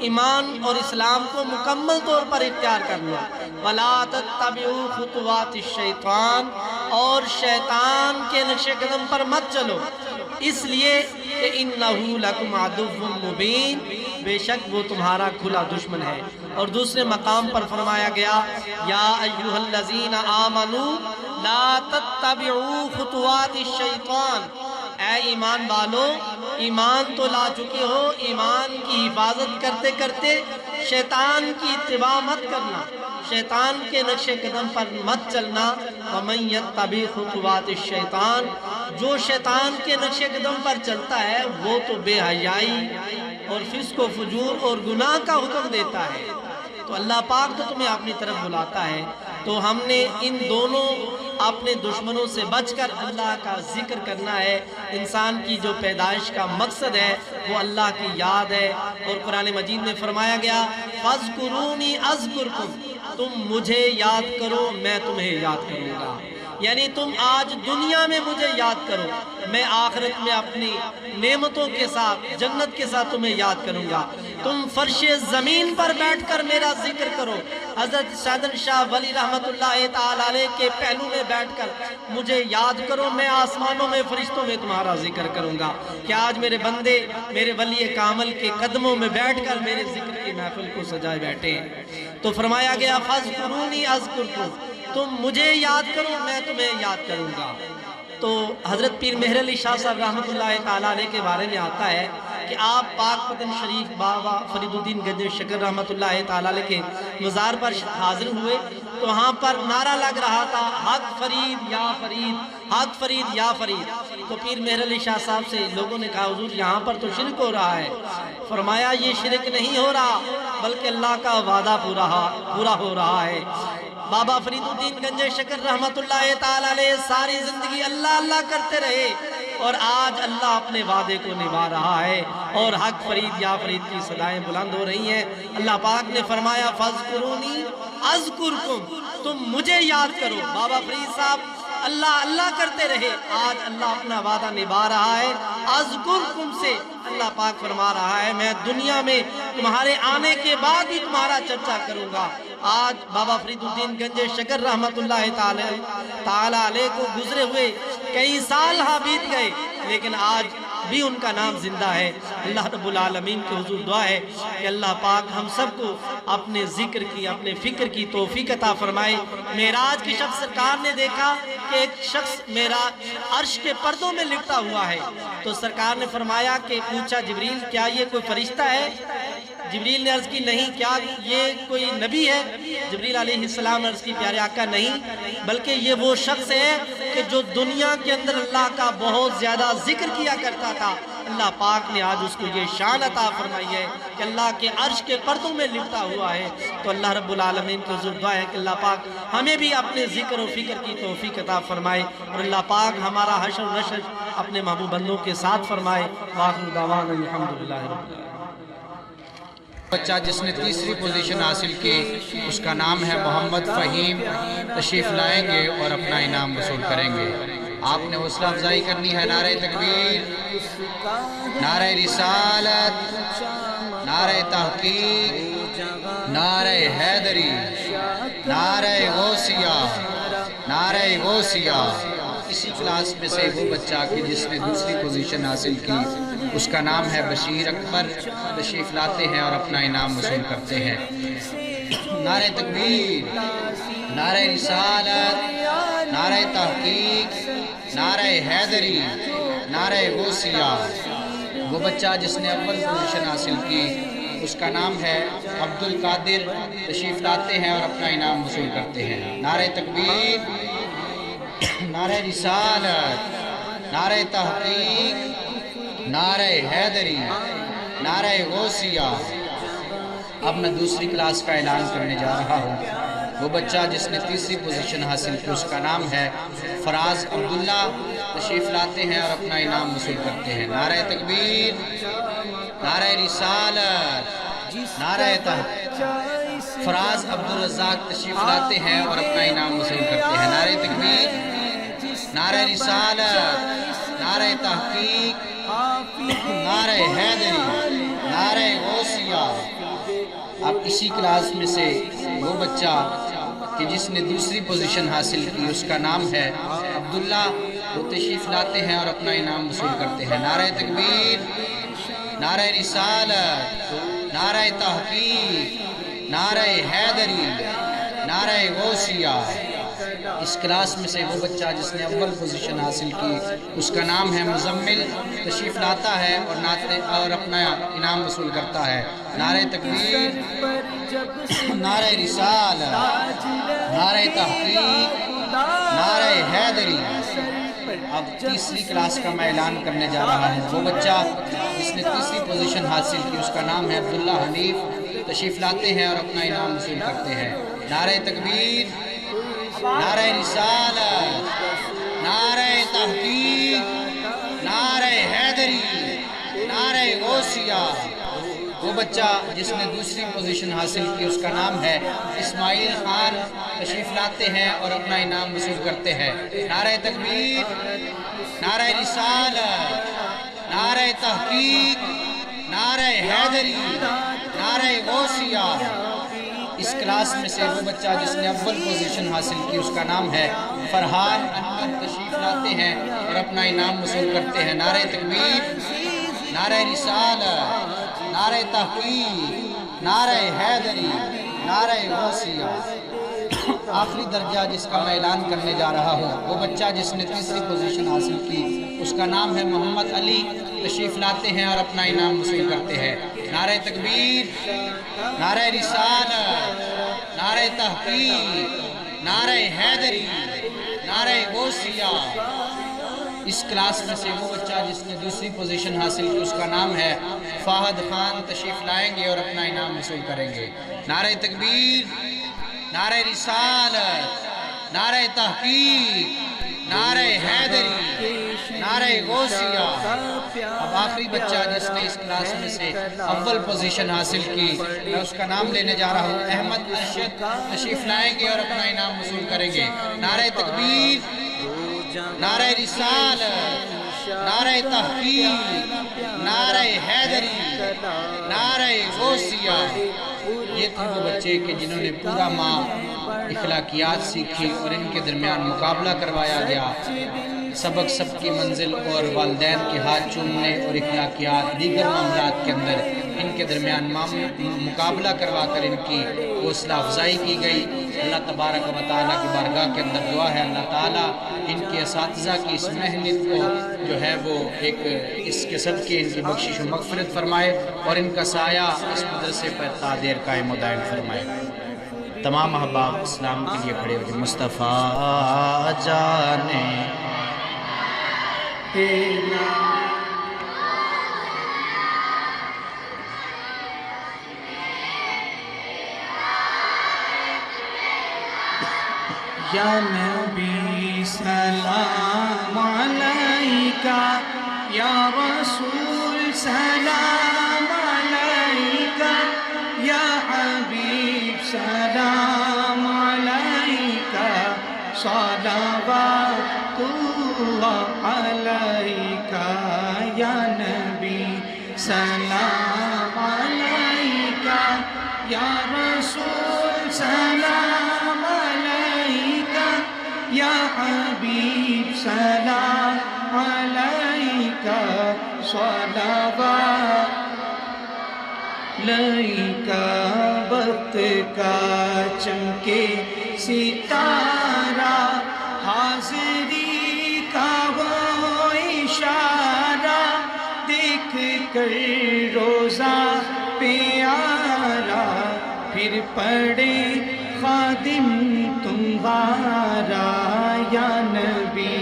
ایمان اور اسلام کو مکمل طور پر اختیار کر لو۔ ولا تتبعوا خطوات الشیطان، اور شیطان کے نقش قدم پر مت چلو، اس لیے کہ انہ لکم عدو مبین، بے شک وہ تمہارا کھلا دشمن ہے۔ اور دوسرے مقام پر فرمایا گیا، یا ایھا الذین آمنوا لا تتبعوا خطوات الشیطان، اے ایمان والو، ایمان تو لا چکے ہو، ایمان کی حفاظت کرتے کرتے شیطان کی اتباع مت کرنا، شیطان کے نقش قدم پر مت چلنا۔ ومن یتبع خطوات الشیطان، جو شیطان کے نقش قدم پر چلتا ہے وہ تو بے حیائی اور فسق و فجور اور گناہ کا حکم دیتا ہے۔ تو اللہ پاک تو تمہیں اپنی طرف بلاتا ہے، تو ہم نے ان دونوں اپنے دشمنوں سے بچ کر اللہ کا ذکر کرنا ہے۔ انسان کی جو پیدائش کا مقصد ہے وہ اللہ کی یاد ہے، اور قرآن مجید میں فرمایا گیا، فاذکرونی اذکرکم، تم مجھے یاد کرو میں تمہیں یاد کروں گا۔ یعنی تم آج دنیا میں مجھے یاد کرو، میں آخرت میں اپنی نعمتوں کے ساتھ، جنت کے ساتھ تمہیں یاد کروں گا۔ تم فرش زمین پر بیٹھ کر میرا ذکر کرو، حضرت سعدن شاہ ولی رحمت اللہ تعالی علیہ کے پہلو میں بیٹھ کر مجھے یاد کرو، میں آسمانوں میں فرشتوں میں تمہارا ذکر کروں گا۔ کہ آج میرے بندے میرے ولی کامل کے قدموں میں بیٹھ کر میرے ذکر کی محفل کو سجائے بیٹھے ہیں۔ تو فرمایا گیا، فاذکرونی اذکرکم، تم مجھے یاد کرو میں تمہیں یاد کروں گا۔ تو حضرت پیر مہر علی شاہ صاحب رحمۃ اللہ تعالیٰ علیہ کے بارے میں آتا ہے کہ آپ پاک پتن شریف بابا فرید الدین گنج شکر رحمۃ اللہ تعالیٰ علیہ کے مزار پر حاضر ہوئے تو وہاں پر نعرہ لگ رہا تھا حق فرید یا فرید، حق فرید یا فرید۔ تو پیر مہر علی شاہ صاحب سے لوگوں نے کہا حضور یہاں پر تو شرک ہو رہا ہے۔ فرمایا یہ شرک نہیں ہو رہا بلکہ اللہ کا وعدہ پورا ہو رہا ہے۔ بابا فرید الدین گنج شکر رحمۃ اللہ تعالیٰ علیہ ساری زندگی اللہ اللہ کرتے رہے اور آج اللہ اپنے وعدے کو نبھا رہا ہے اور حق فرید یا فرید کی صدائیں بلند ہو رہی ہیں۔ اللہ پاک نے فرمایا فاذکرونی اذکرکم، تم مجھے یاد کرو۔ بابا فرید صاحب اللہ اللہ کرتے رہے، آج اللہ اپنا وعدہ نبھا رہا ہے۔ اذکرکم سے اللہ پاک فرما رہا ہے میں دنیا میں تمہارے آنے کے بعد بھی تمہارا چرچا کروں گا۔ آج بابا فرید الدین گنج شکر رحمۃ اللہ تعالیٰ علیہ کو گزرے ہوئے کئی سال بیت گئے لیکن آج بھی ان کا نام زندہ ہے۔ اللہ رب العالمین کے حضور دعا ہے کہ اللہ پاک ہم سب کو اپنے ذکر کی اپنے فکر کی توفیق عطا فرمائے۔ معراج کی شب سرکار نے دیکھا کہ ایک شخص معراج عرش کے پردوں میں لپٹا ہوا ہے تو سرکار نے فرمایا کہ پوچھا جبریل کیا یہ کوئی فرشتہ ہے؟ جبریل نے عرض کی نہیں، کیا یہ کوئی نبی ہے؟ جبریل علیہ السلام نے عرض کی پیارے آقا نہیں، بلکہ یہ وہ شخص ہے کہ جو دنیا کے اندر اللہ کا بہت زیادہ ذکر کیا کرتا تھا۔ اللہ پاک نے آج اس کو یہ شان عطا فرمائی ہے کہ اللہ کے عرش کے پردوں میں لپٹا ہوا ہے۔ تو اللہ رب العالمین کے حضور دعا ہے کہ اللہ پاک ہمیں بھی اپنے ذکر و فکر کی توفیق عطا فرمائے اور اللہ پاک ہمارا حشر و نشر اپنے محبوب بندوں کے ساتھ فرمائے۔ وآخر دعوانا الحمدللہ رب العالمین۔ بچہ جس نے تیسری پوزیشن حاصل کی اس کا نام ہے محمد فہیم، تشریف لائیں گے اور اپنا انعام وصول کریں گے۔ آپ نے حوصلہ افزائی کرنی ہے۔ نعرہ تکبیر، نعرہ رسالت، نعرہ تحقیق، نعرہ حیدری، نعرہ غوثیہ، نعرہ غوثیہ۔ اسی کلاس میں سے وہ بچہ کہ جس نے دوسری پوزیشن حاصل کی اس کا نام ہے بشیر اکبر، تشریف لاتے ہیں اور اپنا انعام وصول کرتے ہیں۔ نعرہ تکبیر، نعرہ رسالت، نعرہ تحقیق، نعرہ حیدری، نعرہ غوثیہ۔ وہ بچہ جس نے اول پوزیشن حاصل کی اس کا نام ہے عبد القادر، تشریف لاتے ہیں اور اپنا انعام وصول کرتے ہیں۔ نعرہ تکبیر، نعرہ رسالت، نعرہ تحقیق، نعرہ حیدری، نعرہ غوثیہ۔ اب میں دوسری کلاس کا اعلان کرنے جا رہا ہوں۔ وہ بچہ جس نے تیسری پوزیشن حاصل کی اس کا نام ہے فراز عبداللہ، تشریف لاتے ہیں اور اپنا انعام وصول کرتے ہیں۔ نعرہ تکبیر، نعرہ رسالت، نعرہ تحقیق۔ فراز عبدالرزاق تشریف لاتے ہیں اور اپنا انعام وصول کرتے ہیں۔ نعرہ تکبیر، نعرہ رسالت، نعرہ تحقیق، نعرہ حیدری، نعرہ غوثیہ۔ اب اسی کلاس میں سے وہ بچہ کہ جس نے دوسری پوزیشن حاصل کی اس کا نام ہے عبداللہ، وہ تشریف لاتے ہیں اور اپنا انعام وصول کرتے ہیں۔ نعرہ تکبیر، نعرہ رسالت، نعرہ تحقیق، نعرہ حیدری، نعرہ غوثیہ۔ اس کلاس میں سے وہ بچہ جس نے اول پوزیشن حاصل کی اس کا نام ہے مزمل، تشریف لاتا ہے اور اپنا انعام وصول کرتا ہے۔ نعرہ تکبیر، نعرہ رسالت، نعرہ تحقیق، نعرہ حیدری۔ اب تیسری کلاس کا میں اعلان کرنے جا رہا ہوں۔ وہ بچہ جس نے تیسری پوزیشن حاصل کی اس کا نام ہے عبداللہ حنیف، تشریف لاتے ہیں اور اپنا انعام وصول کرتے ہیں۔ نعرہ تکبیر، نعرہ رسالت، نعرہ تحقیق، نعرہ حیدری، نعرہ غوثیہ۔ وہ بچہ جس نے دوسری پوزیشن حاصل کی اس کا نام ہے اسماعیل خان، تشریف لاتے ہیں اور اپنا انعام وصول کرتے ہیں۔ نعرہ تکبیر، نعرہ رسالت، نعرہ تحقیق، نعرہ حیدری، نعرہ غوثیہ۔ اس کلاس میں سے وہ بچہ جس نے اول پوزیشن حاصل کی اس کا نام ہے فرحان احمد، تشریف لاتے ہیں اور اپنا انعام وصول کرتے ہیں۔ نعرہ تکبیر، نعرہ رسالت، نعرہ تحقیق، نعرہ حیدری، نعرہ غوثیہ۔ آخری درجہ جس کا میں اعلان کرنے جا رہا ہوں، وہ بچہ جس نے تیسری پوزیشن حاصل کی، اس کا نام ہے محمد علی۔ تشریف لاتے ہیں اور اپنا انعام وصول کرتے ہیں۔ نعرہ تکبیر، نعرہ رسالت، نعرہ تحقیق، نعرہ حیدری، نعرہ غوثیہ۔ اس کلاس میں سے وہ بچہ جس نے دوسری پوزیشن حاصل کی، اس کا نام ہے فہد خان، تشریف لائیں گے اور اپنا انعام وصول کریں گے۔ نعرہ تکبیر، نعرہ رسالت، نعرہ تحقیق، نعرہ حیدری، نعرہ غوثیہ۔ اب آخری بچہ جس نے اس کلاس میں سے اول پوزیشن حاصل کی، میں اس کا نام لینے جا رہا ہوں، احمد ارشد، تشریف لائیں گے اور اپنا انعام وصول کریں گے۔ نعرہ تکبیر، نعرہ رسالت، نعرہ تحقیق، نعرہ حیدری، نعرہ غوثیہ۔ یہ تھے وہ بچے کہ جنہوں نے پورا ماہ اخلاقیات سیکھی اور ان کے درمیان مقابلہ کروایا گیا۔ سبق سب کی منزل اور والدین کے ہاتھ چومنے اور اخلاقیات دیگر معاملات کے اندر ان کے درمیان مقابلہ کروا کر ان کی حوصلہ افزائی کی گئی۔ اللہ تبارک و تعالیٰ کی بارگاہ کے اندر دعا ہے اللہ تعالیٰ ان کے اساتذہ کی اس محنت کو جو ہے وہ اس کے صدقے ان کی بخشش و مغفرت فرمائے اور ان کا سایہ اس مدرسے پر تا دیر قائم و دائم فرمائے۔ تمام احباب اسلام کے لیے کھڑے ہوتے مصطفیٰ جانے یا نبی سلام علیکہ، یا رسول سلام علیکہ، یا حبیب سلام علیکہ، صلوات اللہ علیکہ، یا نبی سلام علیکہ، یا رسول سلام علیکہ، یا حبیب سلام علیکہ، صلوات علیکہ۔ وقت کا چمکے ستارہ، حاضری کا وہ اشارہ، دیکھ کر روزہ پیارا، پھر پڑے خادم تمہارا، یا نبی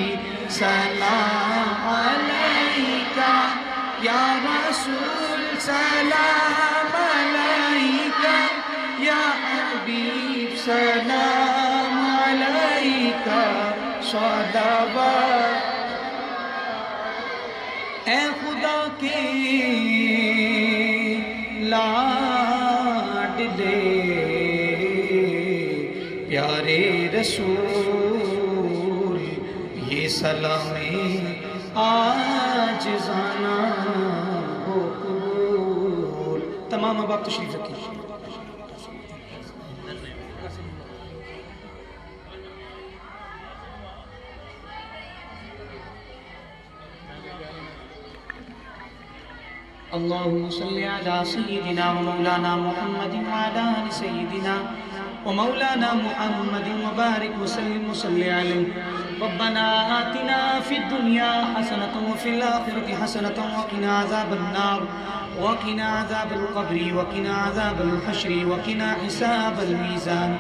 سلام علیکہ، یا رسول سلام علیکہ، یا حبیب سلام علیکہ، صلوات۔ اے خدا کے لاڈلے پیارے رسول، یہ سلام آج زانا ہو قبول۔ تمام احباب تشریف رکھیں۔ اللهم صل على سيدنا ومولانا محمد وعلى آل سيدنا ومولانا محمد وبارك وسلم وصل عليه۔ ربنا آتنا في الدنيا حسنة وفي الآخرة حسنة وقنا عذاب النار وقنا عذاب القبر وقنا عذاب الحشر وقنا حساب الميزان۔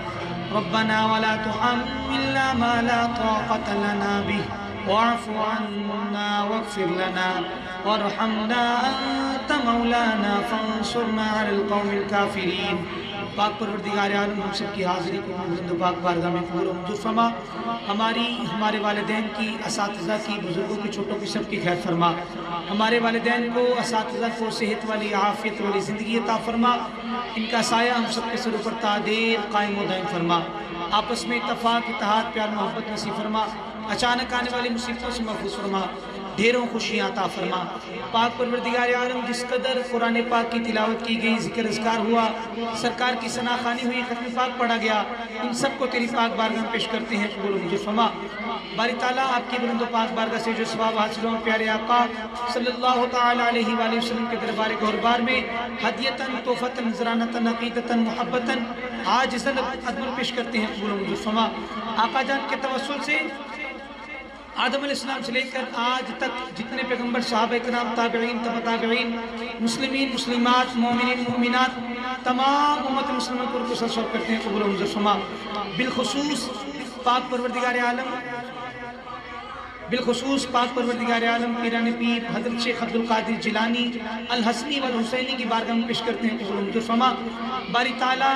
ربنا ولا تحملنا ما لا طاقة لنا به واعف عنا واغفر لنا وارحمنا أنت مولانا فانصرنا على القوم الكافرين۔ پاک پروردگار عالم ہم سب کی حاضری کو بلند و پاک بارگاہ میں قبول و منظور فرما۔ ہمارے والدین کی، اساتذہ کی، بزرگوں کی، چھوٹوں کی، سب کی خیر فرما۔ ہمارے والدین کو، اساتذہ کو صحت والی، عافیت والی زندگی عطا فرما۔ ان کا سایہ ہم سب کے سروں پر تا دیر قائم و دائم فرما۔ آپس میں اتفاق، اتحاد، پیار، محبت نصیب فرما۔ اچانک آنے والی مصیبتوں سے محفوظ فرما۔ ڈھیروں خوشیاں عطا فرما۔ پاک پروردگار عالم جس قدر قرآن پاک کی تلاوت کی گئی، ذکر اذکار ہوا، سرکار کی ثنا خوانی ہوئی، ختم پاک پڑھا گیا، ان سب کو تیری پاک بارگاہ میں پیش کرتے ہیں، قبول و منظور فرما۔ باری تعالیٰ آپ کی بلند و پاک بارگاہ سے جو ثواب حاصل ہوں، پیارے آقا صلی اللہ تعالیٰ علیہ وآلہ وسلم کے دربار گہربار میں ہدیتاً، تحفتاً، نذرانتاً، عقیدتاً، محبتاً عاجزاً ادب پیش کرتے ہیں، قبول و منظور فرما۔ آقا جان کے توسل سے آدم علیہ السلام سے لے کر آج تک جتنے پیغمبر، صحابہ کرام، تابعین، تبع تابعین، مسلمین، مسلمات، مومنین، مومنات، تمام امت مسلمہ کو سر کرتے ہیں، قبول و منظور فرما۔ بالخصوص پاک پروردگار عالم پیران پیر حضرت شیخ عبد القادر جیلانی الحسنی والحسینی کی بارگاہ میں پیش کرتے ہیں، قبول و منظور فرما۔ باری تعالیٰ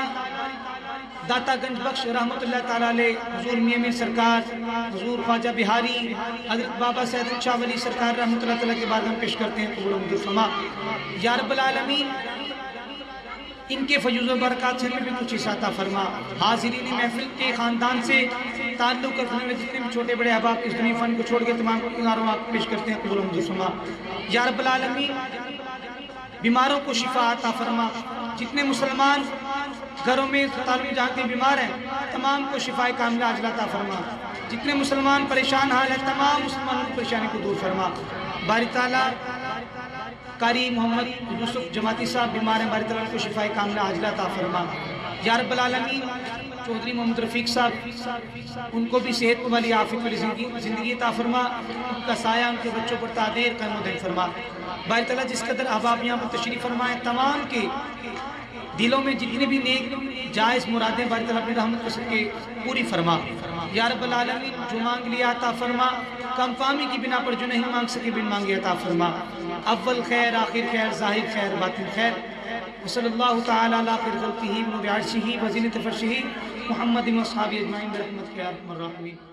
داتا گنج بخش رحمت اللہ تعالیٰ علیہ، حضور میاں میر سرکار، حضور خواجہ بہاری، حضرت بابا سید شاہ ولی سرکار رحمت اللہ تعالیٰ کے بارگاہ میں پیش کرتے ہیں، قبول و منظور فرما۔ یا رب العالمین ان کے فیض و برکات سے ہمیں بھی کچھ حصہ عطا فرما۔ حاضرین محفل کے خاندان سے تعلق رکھنے میں جتنے بھی چھوٹے بڑے احباب اس دنیا فن کو چھوڑ کے تمام کو کناروں آپ پیش کرتے ہیں، قبول و منظور فرما۔ یا رب العالمین بیماروں کو شفا عطا فرما۔ جتنے مسلمان گھروں میں تعلق جہاں کے بیمار ہیں تمام کو شفا کاملہ عاجلہ عطا فرما۔ جتنے مسلمان پریشان حال ہیں تمام مسلمانوں کی پریشانی کو دور فرما۔ باری تعالیٰ قاری محمد یوسف جماعتی صاحب بیمار ہیں، باری تعالیٰ کو شفا کاملہ عاجلہ عطا فرما۔ یا رب العالمین چودھری محمد رفیق صاحب ان کو بھی صحت والی عافیت والی زندگی عطا فرما، ان کا سایہ ان کے بچوں پر تعدیر قائم و دائم فرما۔ باری تعالیٰ جس قدر احباب یہاں پر تشریف فرمائیں تمام کے دلوں میں جتنے بھی نیک جائز مرادیں باری تعالیٰ اپنی رحمت کر کے پوری فرما۔ یا رب العالمین جو مانگ لیا عطا فرما، کم فہمی کی بنا پر جو نہیں مانگ سکے بن مانگے عطا فرما۔ اول خیر، آخر خیر، ظاہر خیر، باطن خیر۔ وصلی اللہ تعالیٰ علی خیر خلقہ ونور عرشہ وزینۃ فرشہ محمد و اصحابہ اجمعین برحمتک یا ارحم الراحمین۔